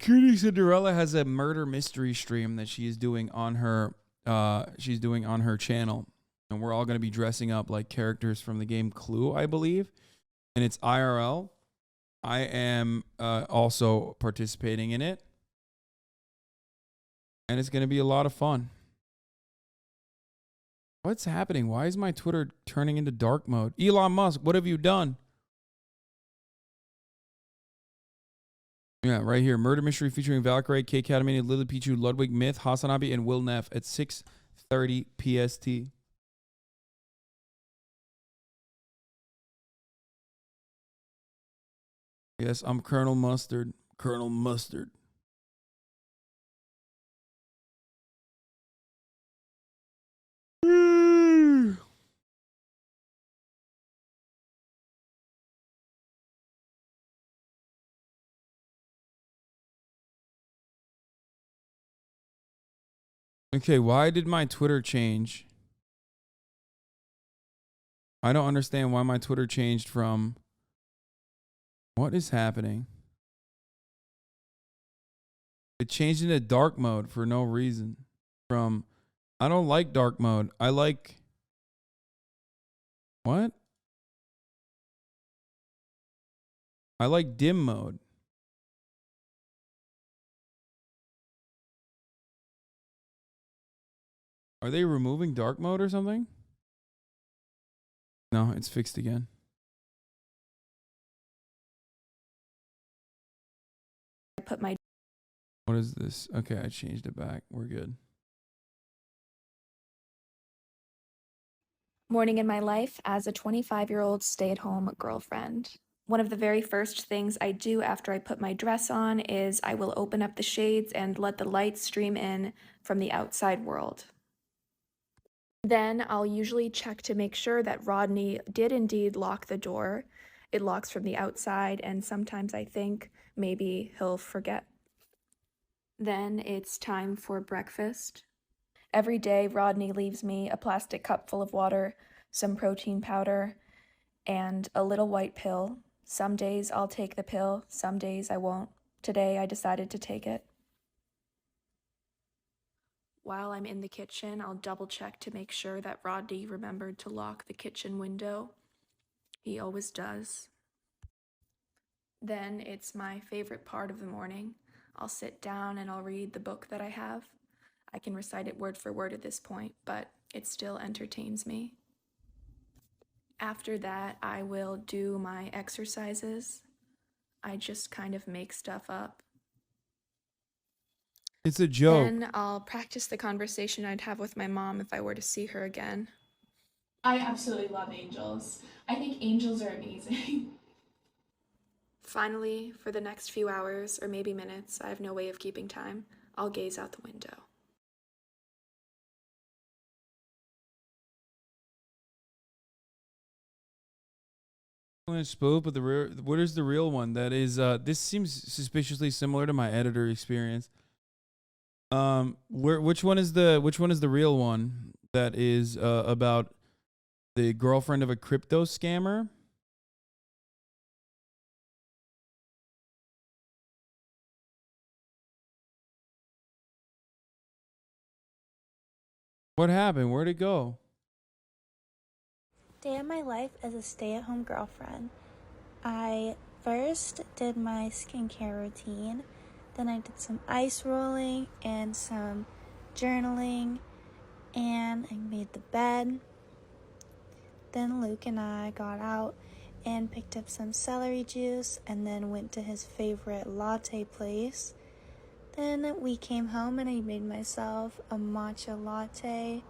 Cutie Cinderella has a murder mystery stream that she is doing on her channel, and we're all going to be dressing up like characters from the game Clue, I believe, and it's IRL. I am also participating in it, and it's going to be a lot of fun. What's happening? Why is my Twitter turning into dark mode? Elon Musk, what have you done? Yeah, right here. Murder mystery featuring Valkyrie, K. Katamini, Lily Pichu, Ludwig Myth, Hasan Abi, and Will Neff at 6:30 PST. Yes, I'm Colonel Mustard. Colonel Mustard. Okay, why did my Twitter change? I don't understand why my Twitter changed from... What is happening? It changed into dark mode for no reason. From... I don't like dark mode. I like... What? I like dim mode. Are they removing dark mode or something? No, it's fixed again. I put my... What is this? Okay, I changed it back. We're good. Morning in my life as a 25-year-old stay-at-home girlfriend. One of the very first things I do after I put my dress on is I will open up the shades and let the light stream in from the outside world. Then I'll usually check to make sure that Rodney did indeed lock the door. It locks from the outside, and sometimes I think maybe he'll forget. Then it's time for breakfast. Every day, Rodney leaves me a plastic cup full of water, some protein powder, and a little white pill. Some days I'll take the pill, some days I won't. Today I decided to take it. While I'm in the kitchen, I'll double check to make sure that Rodney remembered to lock the kitchen window. He always does. Then it's my favorite part of the morning. I'll sit down and I'll read the book that I have. I can recite it word for word at this point, but it still entertains me. After that, I will do my exercises. I just kind of make stuff up. It's a joke. Then I'll practice the conversation I'd have with my mom if I were to see her again. I absolutely love angels. I think angels are amazing. Finally, for the next few hours, or maybe minutes, I have no way of keeping time, I'll gaze out the window. Spoof, but what is the real one? That is, this seems suspiciously similar to my editor experience. Which one is the real one? That is about the girlfriend of a crypto scammer. What happened? Where'd it go? Day of my life as a stay-at-home girlfriend. I first did my skincare routine, then I did some ice rolling and some journaling, and I made the bed. Then Luke and I got out and picked up some celery juice and then went to his favorite latte place. Then we came home and I made myself a matcha latte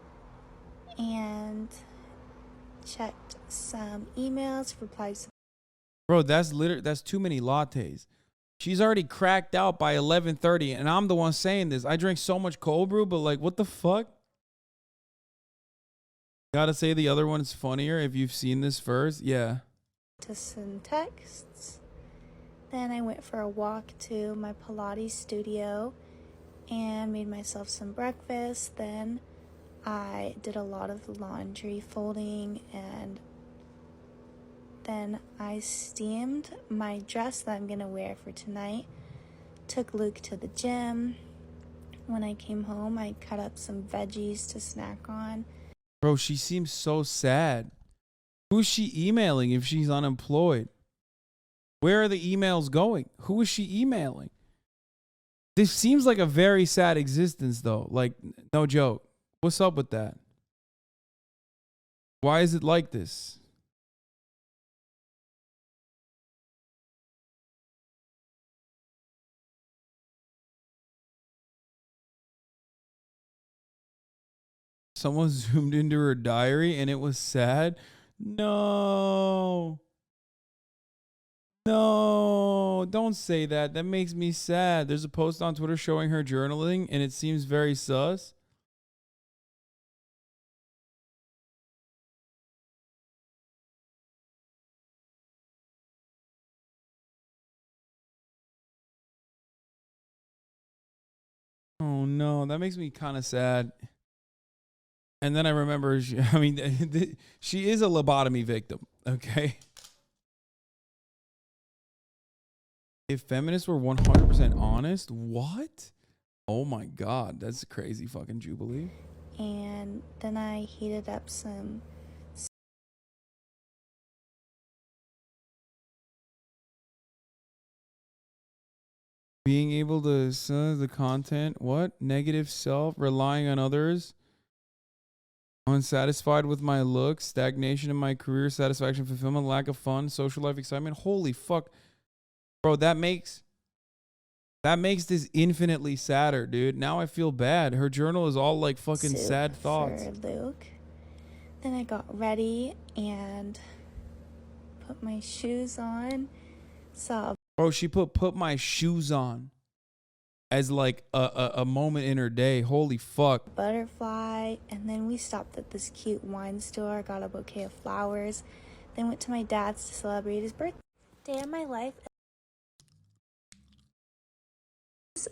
and checked some emails, replied to. Bro, that's too many lattes. She's already cracked out by 11:30, and I'm the one saying this. I drink so much cold brew, but like, what the fuck? Gotta say the other one's funnier if you've seen this first. Yeah. To some texts. Then I went for a walk to my Pilates studio and made myself some breakfast. Then I did a lot of laundry folding, and then I steamed my dress that I'm gonna wear for tonight. Took Luke to the gym. When I came home, I cut up some veggies to snack on. Bro, she seems so sad. Who's she emailing if she's unemployed? Where are the emails going? Who is she emailing? This seems like a very sad existence, though. Like, no joke. What's up with that? Why is it like this? Someone zoomed into her diary and it was sad. No. No, don't say that. That makes me sad. There's a post on Twitter showing her journaling and it seems very sus. Oh no, that makes me kind of sad. And then I remember, she is a lobotomy victim, okay? If feminists were 100% honest, what? Oh my God, that's a crazy fucking Jubilee. And then I heated up some. Being able to the content, what? Negative self, relying on others, unsatisfied with my looks, stagnation in my career, satisfaction, fulfillment, lack of fun, social life, excitement. Holy fuck. Bro, that makes this infinitely sadder, dude. Now I feel bad. Her journal is all like fucking sad thoughts. For Luke. Then I got ready and put my shoes on. So Bro, she put my shoes on as like a moment in her day. Holy fuck. Butterfly, and then we stopped at this cute wine store, got a bouquet of flowers, then went to my dad's to celebrate his birthday. Day of my life.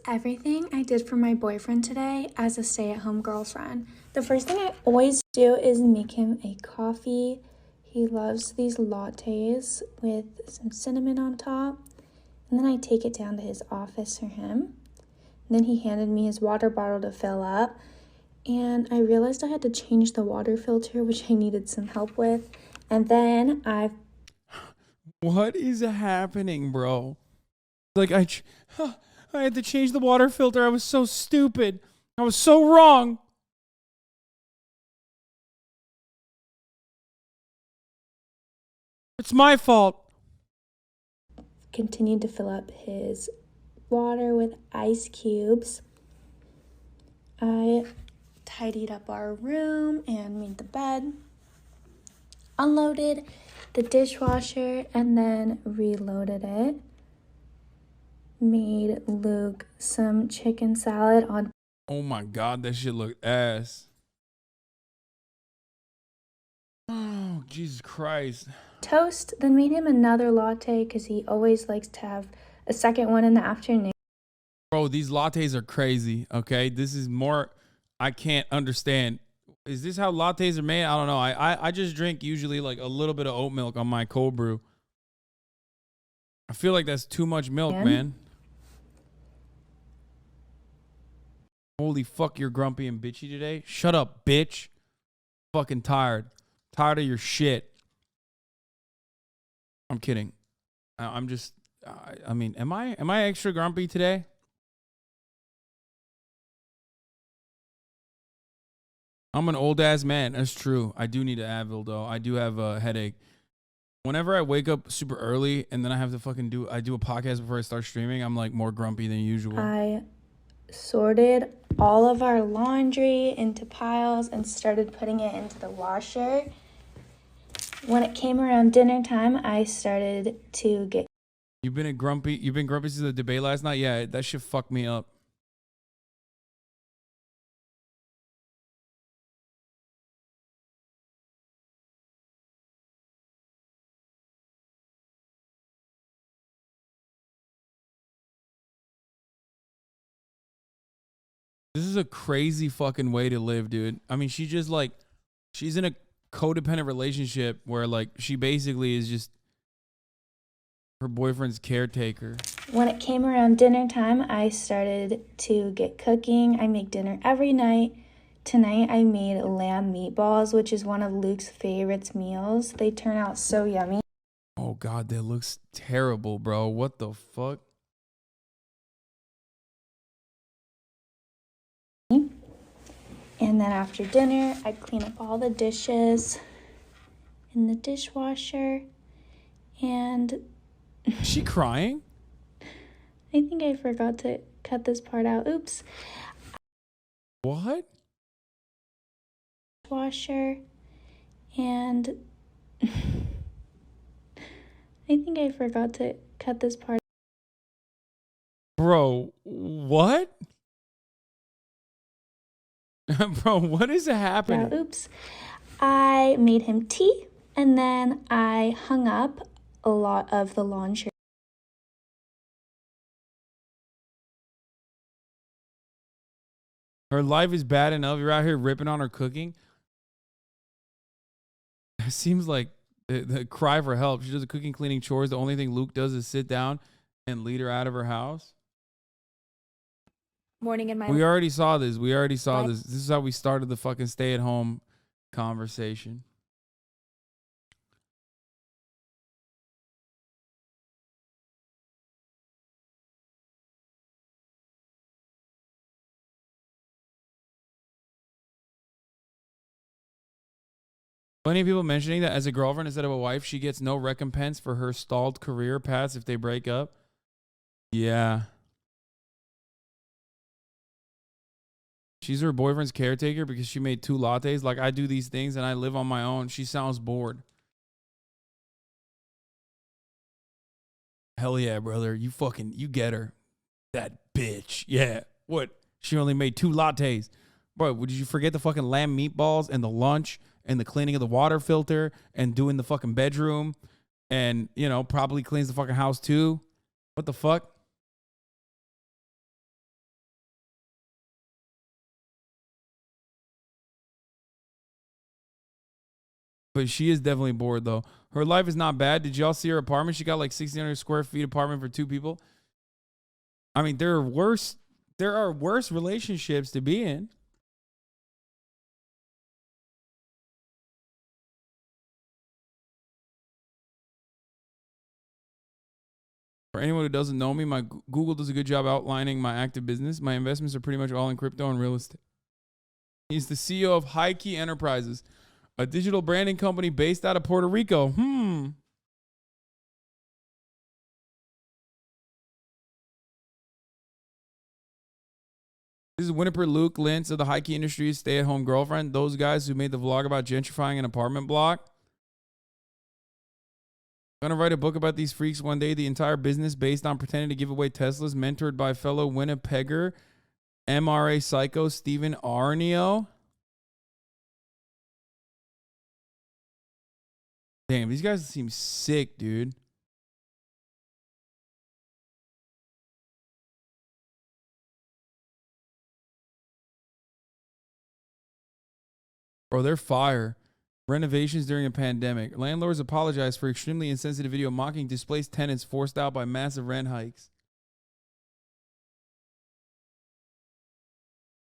Everything I did for my boyfriend today as a stay-at-home girlfriend. The first thing I always do is make him a coffee. He loves these lattes with some cinnamon on top. And then I take it down to his office for him. And then he handed me his water bottle to fill up. And I realized I had to change the water filter, which I needed some help with. And then What is happening, bro? Like, I had to change the water filter. I was so stupid. I was so wrong. It's my fault. Continued to fill up his water with ice cubes. I tidied up our room and made the bed, unloaded the dishwasher, and then reloaded it. Made Luke some chicken salad on. Oh my God, that shit looked ass. Oh, Jesus Christ. Toast, then made him another latte because he always likes to have a second one in the afternoon. Bro, these lattes are crazy, okay? This is more, I can't understand. Is this how lattes are made? I don't know. I just drink usually like a little bit of oat milk on my cold brew. I feel like that's too much milk, man. Holy fuck, you're grumpy and bitchy today. Shut up, bitch. Fucking tired. Tired of your shit. I'm kidding. I'm just, I mean, am I extra grumpy today? I'm an old ass man. That's true. I do need an Advil though. I do have a headache. Whenever I wake up super early and then I have to fucking do a podcast before I start streaming, I'm like more grumpy than usual. I sorted all of our laundry into piles and started putting it into the washer. When it came around dinner time, I started to get... You've been grumpy since the debate last night? Yeah, that shit fucked me up. This is a crazy fucking way to live, dude. I mean, she's in a codependent relationship where like she basically is just her boyfriend's caretaker. When it came around dinner time, I started to get cooking. I make dinner every night. Tonight I made lamb meatballs, which is one of Luke's favorite meals. They turn out so yummy. Oh God, that looks terrible, bro. What the fuck? And then after dinner, I'd clean up all the dishes in the dishwasher. And is she crying? I think I forgot to cut this part out. Oops. What? Washer. And I think I forgot to cut this part. Bro, what? Bro, what is happening? Yeah, oops. I made him tea, and then I hung up a lot of the laundry. Her life is bad enough. You're out here ripping on her cooking. It seems like the cry for help. She does the cooking, cleaning, chores. The only thing Luke does is sit down and lead her out of her house. Morning in my We already saw this. This is how we started the fucking stay-at-home conversation. Plenty of people mentioning that as a girlfriend instead of a wife, she gets no recompense for her stalled career paths if they break up. Yeah. She's her boyfriend's caretaker because she made 2 lattes. Like, I do these things and I live on my own. She sounds bored. Hell yeah, brother. You get her. That bitch. Yeah. What? She only made 2 lattes. Bro, did you forget the fucking lamb meatballs and the lunch and the cleaning of the water filter and doing the fucking bedroom and, you know, probably cleans the fucking house too? What the fuck? But she is definitely bored, though. Her life is not bad. Did y'all see her apartment? She got like 1,600 square feet apartment for 2 people. I mean, there are worse relationships to be in. For anyone who doesn't know me, my Google does a good job outlining my active business. My investments are pretty much all in crypto and real estate. He's the CEO of High Key Enterprises, a digital branding company based out of Puerto Rico. This is Winifred Luke Lintz of the High Key Industries stay-at-home girlfriend. Those guys who made the vlog about gentrifying an apartment block. I'm going to write a book about these freaks one day. The entire business based on pretending to give away Teslas, mentored by fellow Winnipegger, MRA psycho Stephen Arnio. Damn, these guys seem sick, dude. Bro, they're fire. Renovations during a pandemic. Landlords apologize for extremely insensitive video mocking displaced tenants forced out by massive rent hikes.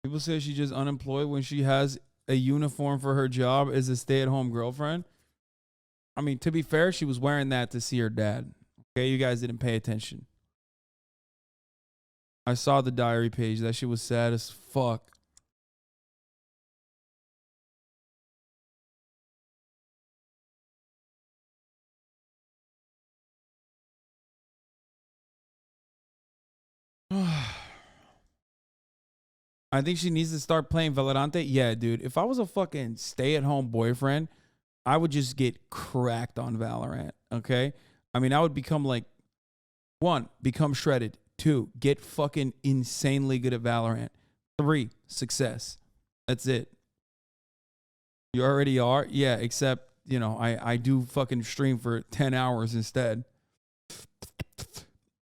People say she's just unemployed when she has a uniform for her job as a stay-at-home girlfriend. I mean, to be fair, she was wearing that to see her dad. Okay, you guys didn't pay attention. I saw the diary page. That shit was sad as fuck. I think she needs to start playing Valorante. Yeah, dude. If I was a fucking stay-at-home boyfriend, I would just get cracked on Valorant, okay? I mean, I would become like, 1, become shredded. 2, get fucking insanely good at Valorant. 3, success. That's it. You already are? Yeah, except, you know, I do fucking stream for 10 hours instead.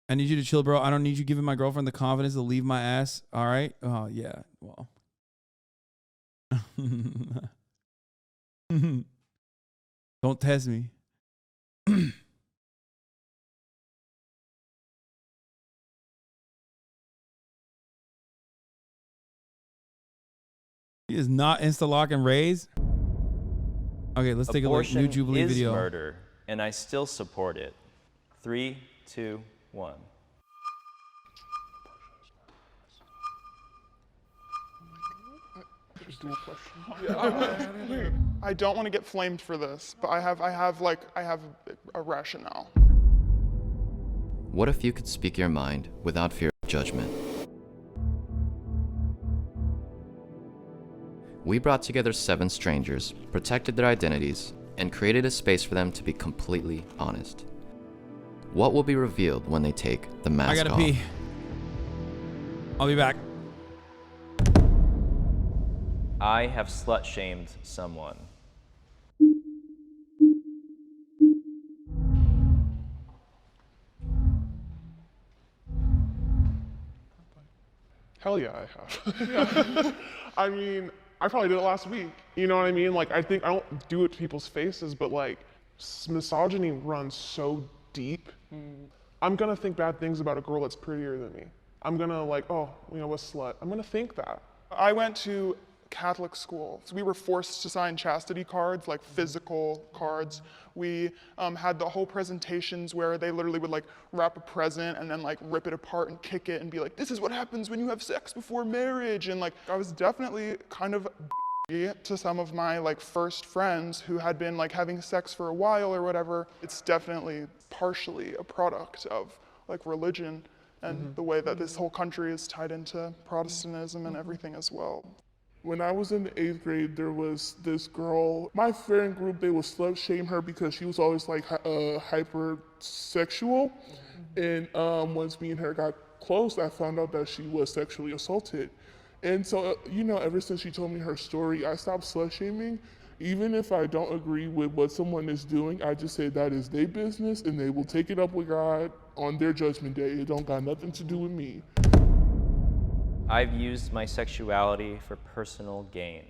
I need you to chill, bro. I don't need you giving my girlfriend the confidence to leave my ass. All right? Oh, yeah. Well. Don't test me. He is not insta-lock and raise. Okay, let's take a look. New Jubilee video. Abortion is murder, and I still support it. 3, 2, 1. I don't want to get flamed for this, but I have a rationale. What if you could speak your mind without fear of judgment? We brought together 7 strangers, protected their identities, and created a space for them to be completely honest. What will be revealed when they take the mask off? I gotta pee. I'll be back. I have slut-shamed someone. Hell yeah, I have. I mean, I probably did it last week. You know what I mean? Like, I don't do it to people's faces, but like, misogyny runs so deep. I'm gonna think bad things about a girl that's prettier than me. I'm gonna like, oh, you know, a slut. I'm gonna think that. I went to Catholic school, so we were forced to sign chastity cards, like physical cards. We had the whole presentations where they literally would like wrap a present and then like rip it apart and kick it and be like, this is what happens when you have sex before marriage. And like, I was definitely kind of to some of my like first friends who had been like having sex for a while or whatever. It's definitely partially a product of like religion and the way that this whole country is tied into Protestantism and everything as well. When I was in the 8th grade, there was this girl, my friend group, they would slut shame her because she was always like hypersexual. And once me and her got close, I found out that she was sexually assaulted. And so, you know, ever since she told me her story, I stopped slut shaming. Even if I don't agree with what someone is doing, I just say that is their business and they will take it up with God on their judgment day. It don't got nothing to do with me. I've used my sexuality for personal gain.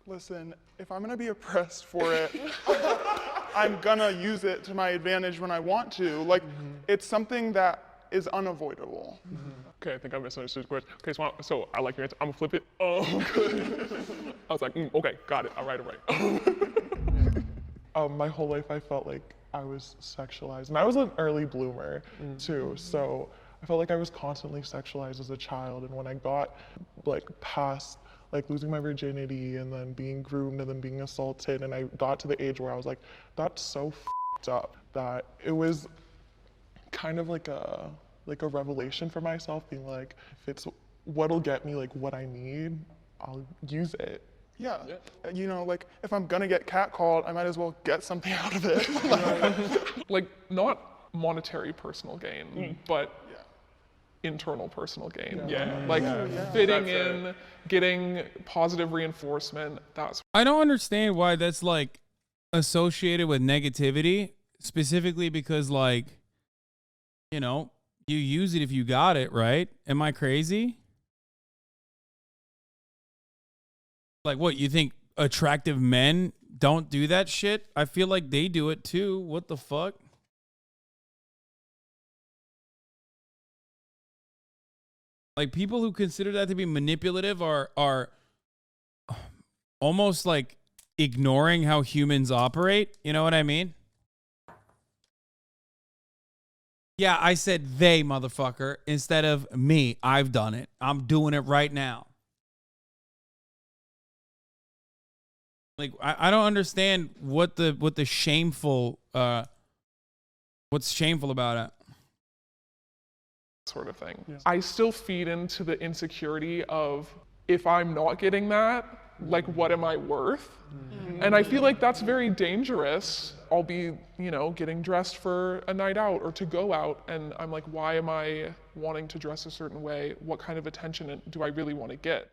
Listen, if I'm gonna be oppressed for it, I'm gonna use it to my advantage when I want to. Like, it's something that is unavoidable. Okay, I think I misunderstood the question. Okay, so I like your answer. I'm gonna flip it. Oh, good. I was like, okay, got it. All right. My whole life I felt like I was sexualized. And I was an early bloomer too, so I felt like I was constantly sexualized as a child. And when I got like past like losing my virginity and then being groomed and then being assaulted, and I got to the age where I was like, that's so f***ed up, that it was kind of like a revelation for myself, being like, if it's what'll get me like what I need, I'll use it. Yeah. You know, like, if I'm gonna get catcalled, I might as well get something out of it. Like, not monetary personal gain, but internal personal gain. Like fitting in, getting positive reinforcement. That's. I don't understand why that's like associated with negativity, specifically because like, you know, you use it if you got it, right? Am I crazy? Like what, you think attractive men don't do that shit? I feel like they do it too. What the fuck? Like people who consider that to be manipulative are almost like ignoring how humans operate. You know what I mean? Yeah, I said they, motherfucker, instead of me. I've done it. I'm doing it right now. Like I don't understand what the shameful what's shameful about it. Sort of thing. I still feed into the insecurity of if I'm not getting that, like what am I worth? And I feel like that's very dangerous. I'll be, you know, getting dressed for a night out or to go out, and I'm like, why am I wanting to dress a certain way? What kind of attention do I really want to get?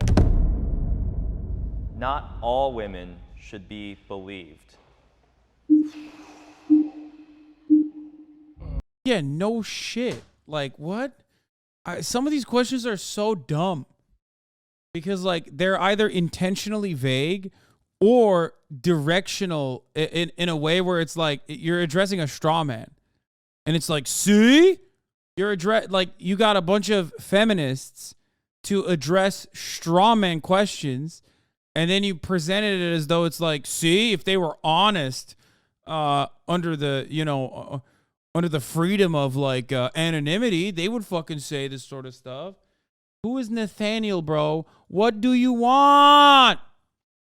Not all women should be believed. Yeah, no shit. Like what? Some of these questions are so dumb because like they're either intentionally vague or directional in a way where it's like you're addressing a straw man. And it's like, see? Like you got a bunch of feminists to address straw man questions, and then you presented it as though it's like, see, if they were honest under the, you know, under the freedom of like anonymity, they would fucking say this sort of stuff. Who is Nathaniel, bro? What do you want?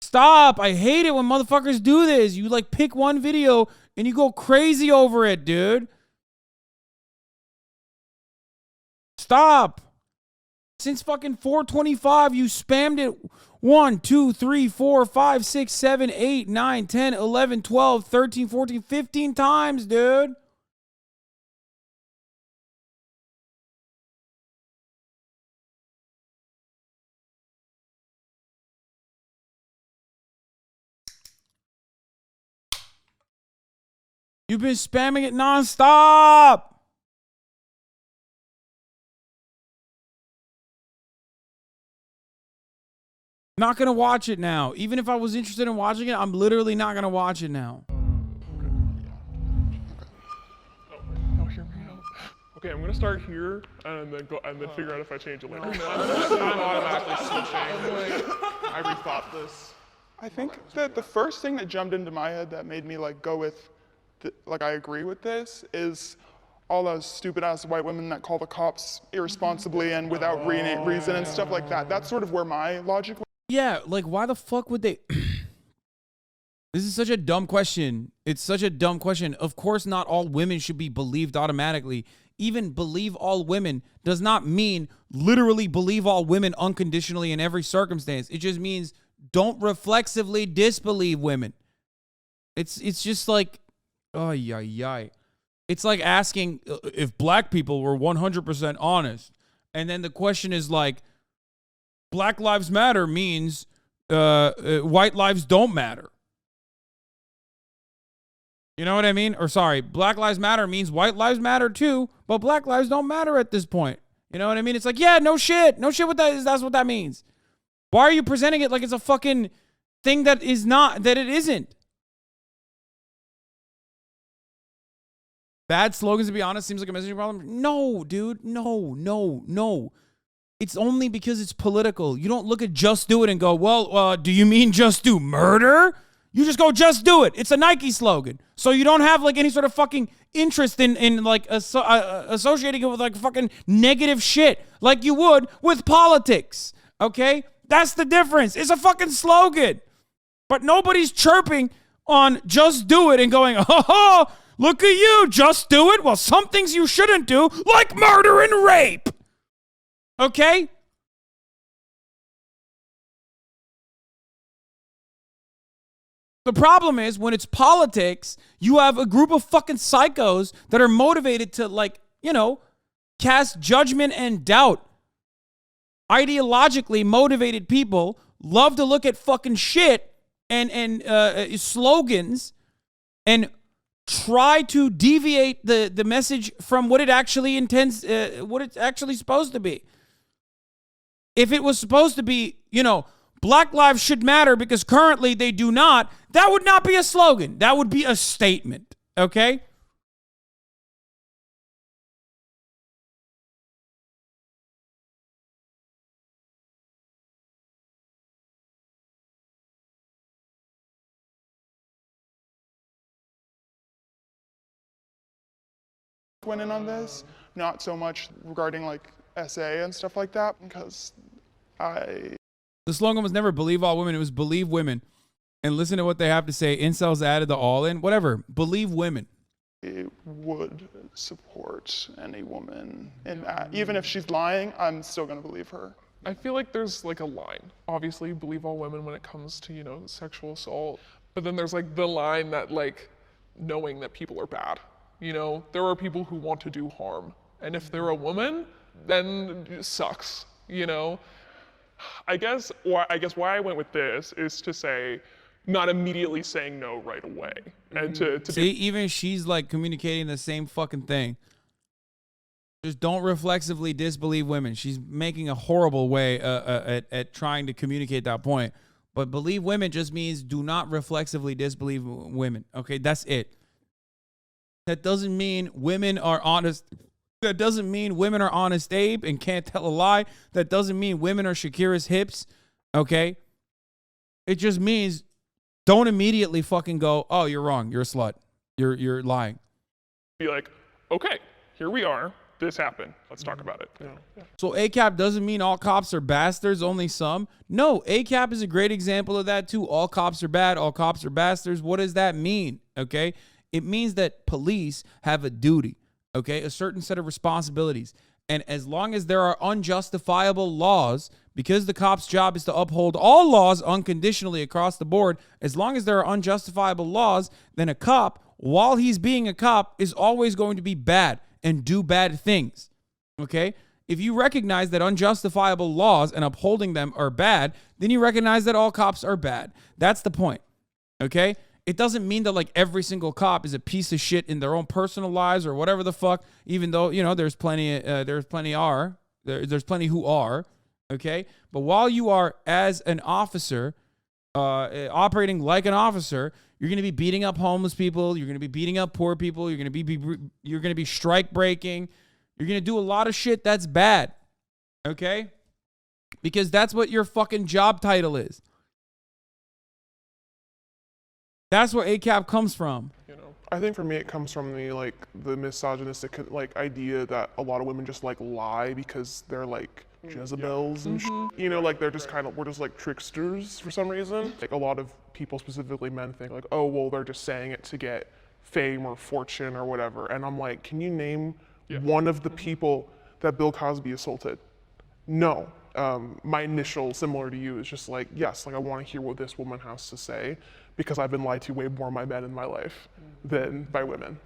Stop. I hate it when motherfuckers do this. You like pick one video and you go crazy over it, dude. Stop. Since fucking 425, you spammed it 1, 2, 3, 4, 5, 6, 7, 8, 9, 10, 11, 12, 13, 14, 15 times, dude. You've been spamming it nonstop. Not going to watch it now. Even if I was interested in watching it, I'm literally not going to watch it now. Oh, hear me out. Okay, I'm gonna start here and then figure out if I change it later. I'm automatically switching. I rethought this. I think that the first thing that jumped into my head that made me like go with, I agree with this is all those stupid ass white women that call the cops irresponsibly and without reason and stuff like that. That's sort of where my logic was. Yeah, like why the fuck would they? This is such a dumb question. It's such a dumb question. Of course, not all women should be believed automatically. Even believe all women does not mean literally believe all women unconditionally in every circumstance. It just means don't reflexively disbelieve women. It's just like, oh, yeah. It's like asking if black people were 100% honest. And then the question is like, Black Lives Matter means white lives don't matter. You know what I mean? Or sorry, Black Lives Matter means white lives matter too, but black lives don't matter at this point. You know what I mean? It's like, yeah, no shit. No shit what that is. That's what that means. Why are you presenting it like it's a fucking thing that is not, that it isn't? Bad slogans, to be honest, seems like a messaging problem. No, dude. No. It's only because it's political. You don't look at Just Do It and go, well, do you mean just do murder? You just go, just do it. It's a Nike slogan. So you don't have like any sort of fucking interest in like associating it with like fucking negative shit like you would with politics. Okay? That's the difference. It's a fucking slogan. But nobody's chirping on just do it and going, oh, look at you, just do it. Well, some things you shouldn't do, like murder and rape. Okay? The problem is when it's politics, you have a group of fucking psychos that are motivated to, like, you know, cast judgment and doubt. Ideologically motivated people love to look at fucking shit and slogans and try to deviate the message from what it actually intends, what it's actually supposed to be. If it was supposed to be, Black lives should matter because currently they do not, that would not be a slogan. That would be a statement, okay? Went in on this, not so much regarding like SA and stuff like that, because The slogan was never believe all women, it was believe women. And listen to what they have to say. Incels added the all in, whatever. Believe women. I would support any woman in that. Even if she's lying, I'm still gonna believe her. I feel like there's like a line. Obviously, you believe all women when it comes to, sexual assault. But then there's like the line that like knowing that people are bad. There are people who want to do harm. And if they're a woman, then it sucks, I guess why I went with this is to say, not immediately saying no right away. And to see, even she's like communicating the same fucking thing. Just don't reflexively disbelieve women. She's making a horrible way at trying to communicate that point. But believe women just means do not reflexively disbelieve women. Okay, that's it. That doesn't mean women are honest. That doesn't mean women are honest Abe and can't tell a lie. That doesn't mean women are Shakira's hips. Okay? It just means don't immediately fucking go, oh, you're wrong. You're a slut. You're lying. be like, okay, here we are. This happened. Let's talk about it. Yeah. So ACAP doesn't mean all cops are bastards, only some. No, ACAP is a great example of that too. All cops are bad. All cops are bastards. What does that mean? Okay? It means that police have a duty. Okay, a certain set of responsibilities. And as long as there are unjustifiable laws, because the cop's job is to uphold all laws unconditionally across the board, as long as there are unjustifiable laws, then a cop, while he's being a cop, is always going to be bad and do bad things. Okay? If you recognize that unjustifiable laws and upholding them are bad, then you recognize that all cops are bad. That's the point. Okay? It doesn't mean that like every single cop is a piece of shit in their own personal lives or whatever the fuck, even though, there's plenty who are, okay? But while you are as an officer, operating like an officer, you're going to be beating up homeless people, you're going to be beating up poor people, you're going to be strike breaking, you're going to do a lot of shit that's bad. Okay? Because that's what your fucking job title is. That's where ACAP comes from. I think for me it comes from the misogynistic idea that a lot of women just lie because they're Jezebels and they're just we're just tricksters for some reason. A lot of people, specifically men, think oh well they're just saying it to get fame or fortune or whatever. And I'm like, can you name one of the people that Bill Cosby assaulted? No. My initial, similar to you, is just yes, I want to hear what this woman has to say, because I've been lied to way more by men in my life than by women.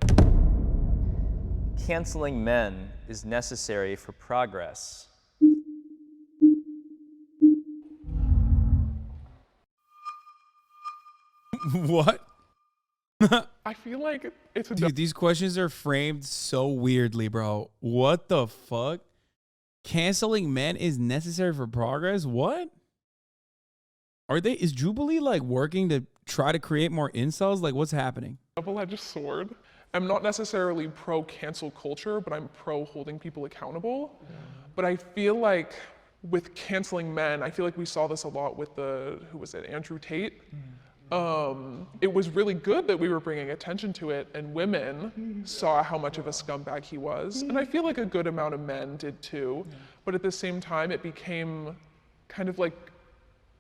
Canceling men is necessary for progress. What? I feel like it's a... Dude, these questions are framed so weirdly, bro. What the fuck? Canceling men is necessary for progress? What? Is Jubilee working to try to create more incels? What's happening? Double-edged sword. I'm not necessarily pro cancel culture, but I'm pro holding people accountable. But I feel like with canceling men, I feel like we saw this a lot with Andrew Tate. It was really good that we were bringing attention to it, and women saw how much of a scumbag he was. And I feel like a good amount of men did too. But at the same time, it became kind of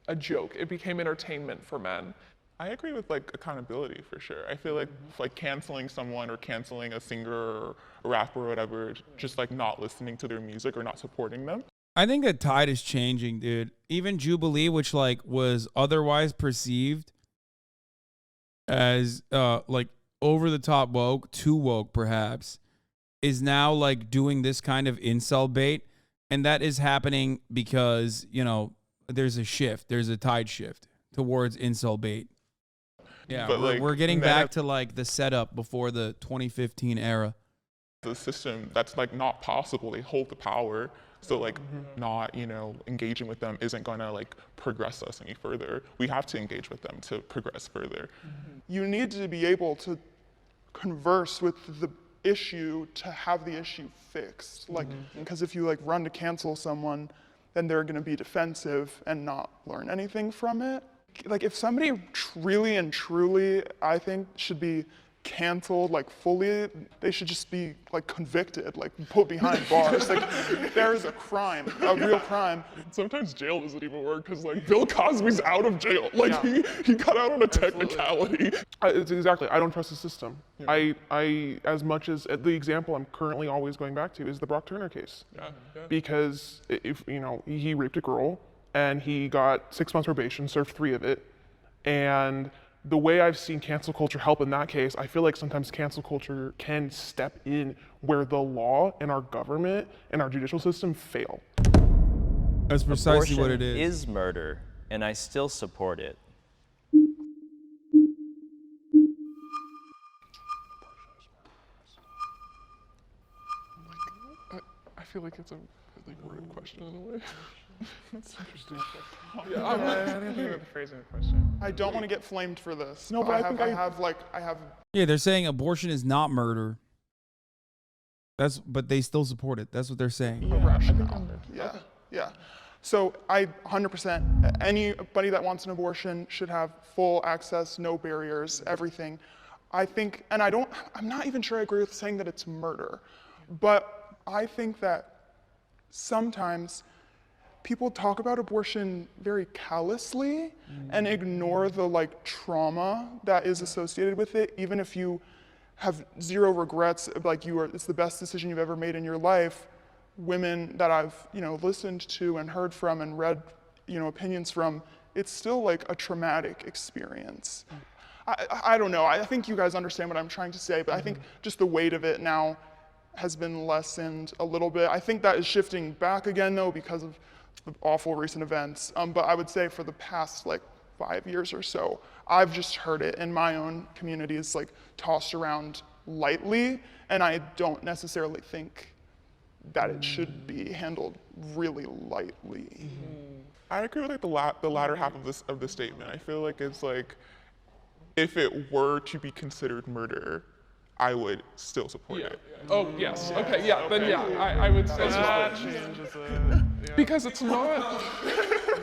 a joke. It became entertainment for men. I agree with accountability for sure. I feel like canceling someone or canceling a singer or a rapper or whatever, just not listening to their music or not supporting them. I think the tide is changing, dude. Even Jubilee, which was otherwise perceived as over the top woke, too woke perhaps, is now like doing this kind of incel bait, and that is happening because, you know, there's a tide shift towards incel bait. Yeah, But, like, we're getting men back have- to like the setup before the 2015 era. The system that's like not possible. They hold the power. So like not, you know, engaging with them isn't gonna like progress us any further. We have to engage with them to progress further. You need to be able to converse with the issue to have the issue fixed. Like, because if you like run to cancel someone, then they're gonna be defensive and not learn anything from it. Like if somebody really and truly, I think, should be canceled like fully, they should just be like convicted, like put behind bars. Like there is a crime, a real crime. Sometimes jail doesn't even work because like Bill Cosby's out of jail. Like he got out on a technicality. It's exactly. I don't trust the system. I as much as the example I'm currently always going back to is the Brock Turner case, because if you know he raped a girl and he got 6 months probation, served 3 of it, and the way I've seen cancel culture help in that case, I feel like sometimes cancel culture can step in where the law and our government and our judicial system fail. That's precisely what it Abortion is. is murder, and I still support it. I feel like it's a really worded question in a way. It's interesting. I didn't think about the phrasing of the question. I don't want to get flamed for this. No, but I think I have. Yeah, they're saying abortion is not murder. But they still support it. That's what they're saying. Rationale. Yeah. So I 100%, anybody that wants an abortion should have full access, no barriers, everything. I think, and I'm not even sure I agree with saying that it's murder, but I think that sometimes people talk about abortion very callously and ignore the like trauma that is associated with it, even if you have zero regrets, like it's the best decision you've ever made in your life. Women that I've, you know, listened to and heard from and read, you know, opinions from, it's still like a traumatic experience. I don't know, I think you guys understand what I'm trying to say, but I think just the weight of it now has been lessened a little bit. I think that is shifting back again though because of the awful recent events. But I would say for the past like 5 years or so, I've just heard it in my own community is like tossed around lightly, and I don't necessarily think that it should be handled really lightly. I agree with like the latter half of the statement. I feel like it's like if it were to be considered murder, I would still support it. Oh yes. Okay. Yeah. Then yeah, I would say that. Because it's not.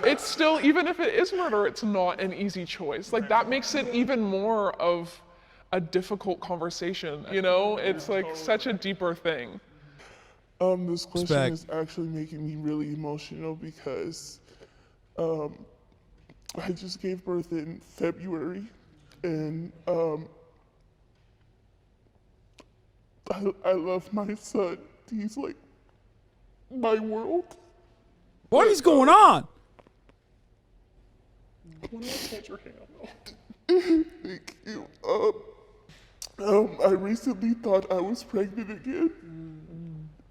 It's still, even if it is murder, it's not an easy choice. Like that makes it even more of a difficult conversation. You know, it's like such a deeper thing. This question is actually making me really emotional because I just gave birth in February, and I love my son. He's like my world. What is going on? Hold your hand. Thank you. I recently thought I was pregnant again.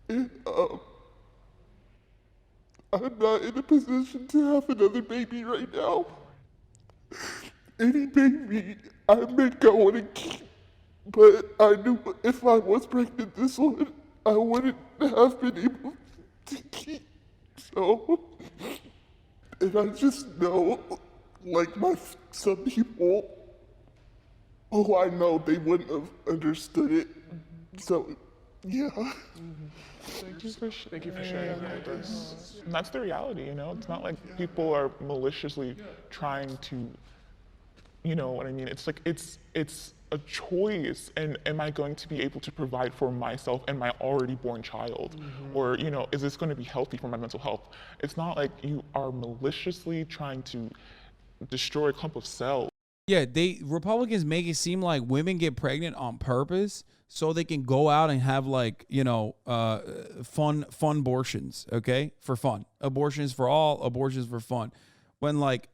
And I'm not in a position to have another baby right now. Any baby I may go on and keep, but I knew if I was pregnant this one, I wouldn't have been able to keep. So, and I just know, like some people who I know, they wouldn't have understood it. So, yeah. Thank you for sharing that with us. And that's the reality, you know? It's not like people are maliciously trying to, you know what I mean? It's like, it's a choice, and am I going to be able to provide for myself and my already born child? Or, you know, is this going to be healthy for my mental health? It's not like you are maliciously trying to destroy a clump of cells. Yeah, Republicans make it seem like women get pregnant on purpose so they can go out and have like, you know, fun abortions, okay? For fun. Abortions for all, abortions for fun. When like,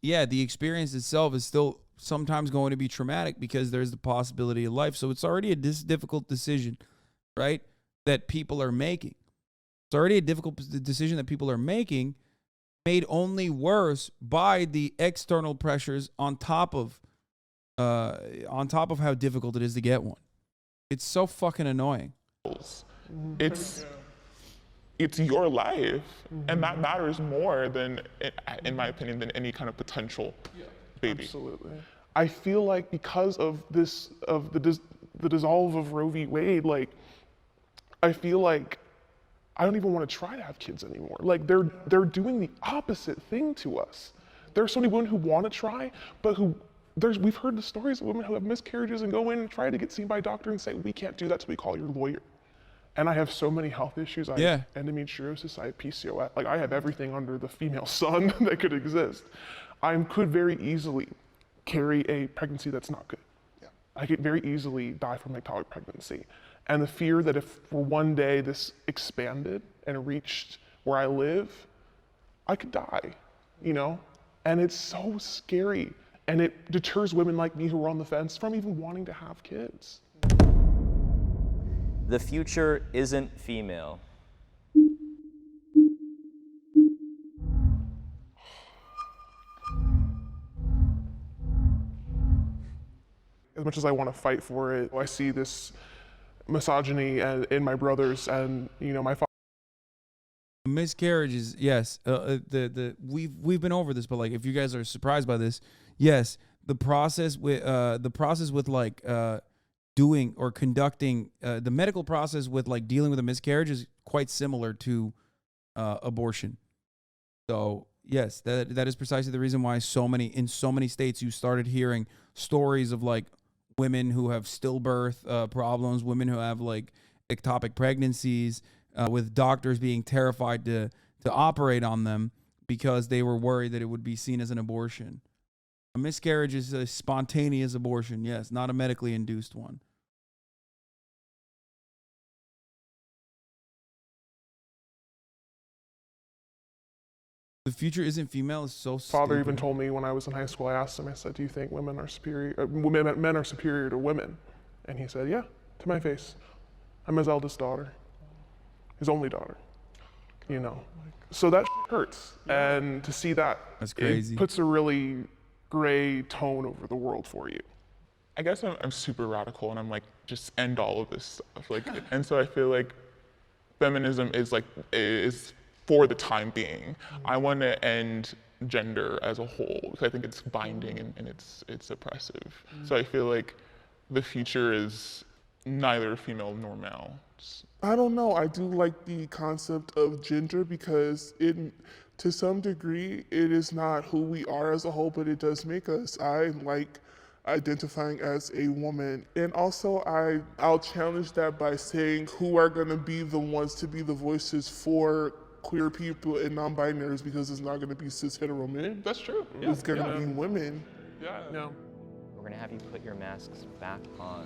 yeah, the experience itself is still sometimes going to be traumatic because there's the possibility of life. So it's already a difficult decision. right? That people are making. It's already a difficult decision that people are making, made only worse by the external pressures on top of how difficult it is to get one. It's so fucking annoying. It's your life, and that matters more than, in my opinion, than any kind of potential baby. Absolutely. I feel like because of this, of the dissolve of Roe v. Wade, like, I feel like I don't even want to try to have kids anymore. Like, they're doing the opposite thing to us. There are so many women who want to try, but we've heard the stories of women who have miscarriages and go in and try to get seen by a doctor and say, we can't do that till we call your lawyer. And I have so many health issues. I have endometriosis, I have PCOS. Like, I have everything under the female sun that could exist. I could very easily carry a pregnancy that's not good. Yeah. I could very easily die from ectopic pregnancy. And the fear that if for one day this expanded and reached where I live, I could die, you know? And it's so scary. And it deters women like me who are on the fence from even wanting to have kids. The future isn't female. As much as I want to fight for it, I see this misogyny in my brothers and, you know, my father. Miscarriages, yes. We've been over this, but like, if you guys are surprised by this, yes, the process with like doing or conducting the medical process with like dealing with a miscarriage is quite similar to abortion. So yes, that is precisely the reason why in so many states you started hearing stories of like women who have stillbirth problems, women who have like ectopic pregnancies, with doctors being terrified to operate on them because they were worried that it would be seen as an abortion. A miscarriage is a spontaneous abortion, yes, not a medically induced one. The future isn't female is so stupid. Father even told me when I was in high school, I asked him, I said, do you think men are superior to women? And he said, yeah, to my face. I'm his eldest daughter, his only daughter, you know. So that hurts. And to see that, that's crazy. It puts a really gray tone over the world for you. I guess I'm super radical and I'm like, just end all of this stuff. Like, and so I feel like feminism is for the time being. I want to end gender as a whole because I think it's binding and it's oppressive. So I feel like the future is neither female nor male. I don't know. I do like the concept of gender because to some degree, it is not who we are as a whole, but it does make us. I like identifying as a woman. And also I'll challenge that by saying who are gonna be the ones to be the voices for queer people and non-binaries, because it's not gonna be cis hetero men. That's true. It's gonna be women. Yeah. No. We're gonna have you put your masks back on.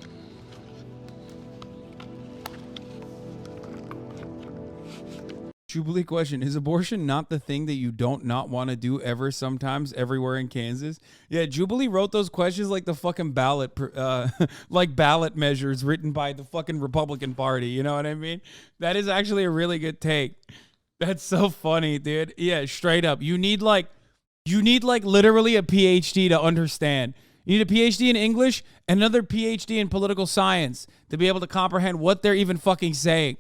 Jubilee question, is abortion not the thing that you don't not want to do ever sometimes everywhere in Kansas? Yeah, Jubilee wrote those questions like the fucking ballot, like ballot measures written by the fucking Republican Party. You know what I mean? That is actually a really good take. That's so funny, dude. Yeah, straight up. You need like literally a PhD to understand. You need a PhD in English and another PhD in political science to be able to comprehend what they're even fucking saying.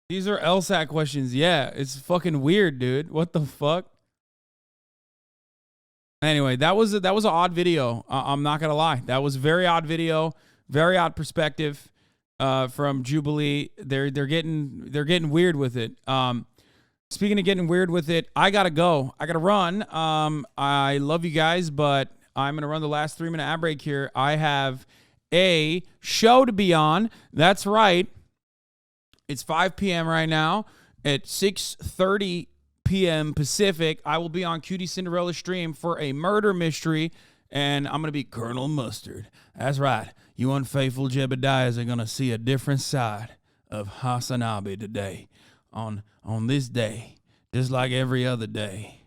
These are LSAT questions. Yeah, it's fucking weird, dude. What the fuck? Anyway, that was an odd video. I'm not gonna lie. That was a very odd video, very odd perspective from Jubilee. They're getting weird with it. Speaking of getting weird with it, I gotta go. I gotta run. I love you guys, but I'm gonna run the last 3-minute ad break here. I have a show to be on. That's right. It's 5 p.m. right now. At 6:30 p.m. Pacific, I will be on Cutie Cinderella stream for a murder mystery, and I'm going to be Colonel Mustard. That's right. You unfaithful Jebediahs are going to see a different side of Hasan today. On this day, just like every other day.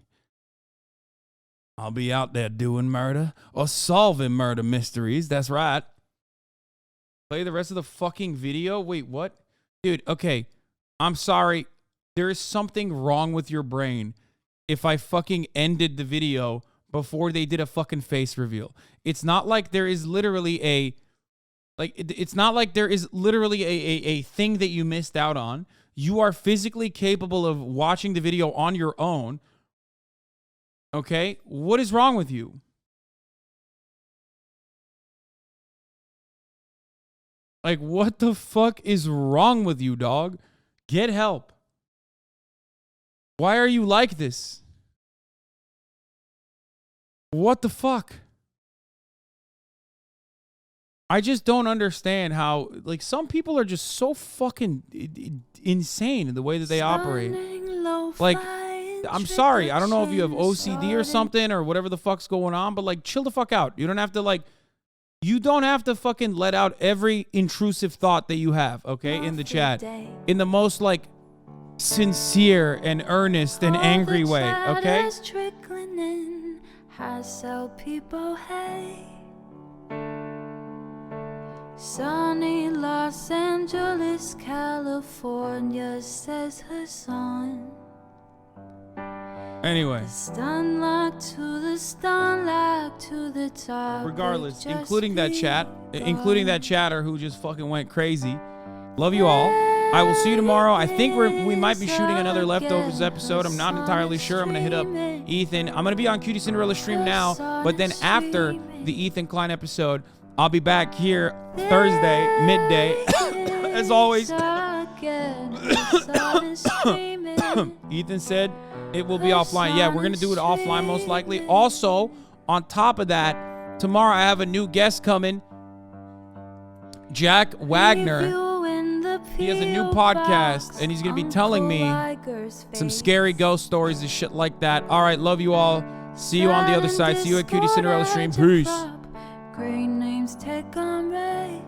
I'll be out there doing murder or solving murder mysteries. That's right. Play the rest of the fucking video? Wait, what? Dude, okay. I'm sorry. There is something wrong with your brain if I fucking ended the video before they did a fucking face reveal. It's not like there is literally a... Like, it's not like there is literally a thing that you missed out on. You are physically capable of watching the video on your own. Okay? What is wrong with you? Like, what the fuck is wrong with you, dog? Get help. Why are you like this? What the fuck? I just don't understand how, like, some people are just so fucking insane in the way that they operate. Like, I'm sorry. I don't know if you have OCD or something or whatever the fuck's going on, but, like, chill the fuck out. You don't have to, like, you don't have to fucking let out every intrusive thought that you have, okay, in the chat. In the most, like, sincere and earnest and angry way, okay? Sunny Los Angeles, California, says Hasan. Anyway. To the top. Regardless, including that chat, including that chatter who just fucking went crazy. Love you all. I will see you tomorrow. I think we might be shooting another Leftovers episode. I'm not entirely sure. I'm going to hit up Ethan. I'm going to be on Cutie Cinderella stream now, but then after the Ethan Klein episode, I'll be back here Thursday, midday. As always. Ethan said it will be offline. Yeah, we're going to do it offline most likely. Also, on top of that, tomorrow I have a new guest coming. Jack Wagner. He has a new podcast, and he's going to be telling me some scary ghost stories and shit like that. All right, love you all. See you on the other side. See you at Cutie Cinderella stream. Peace. Great names take on ray.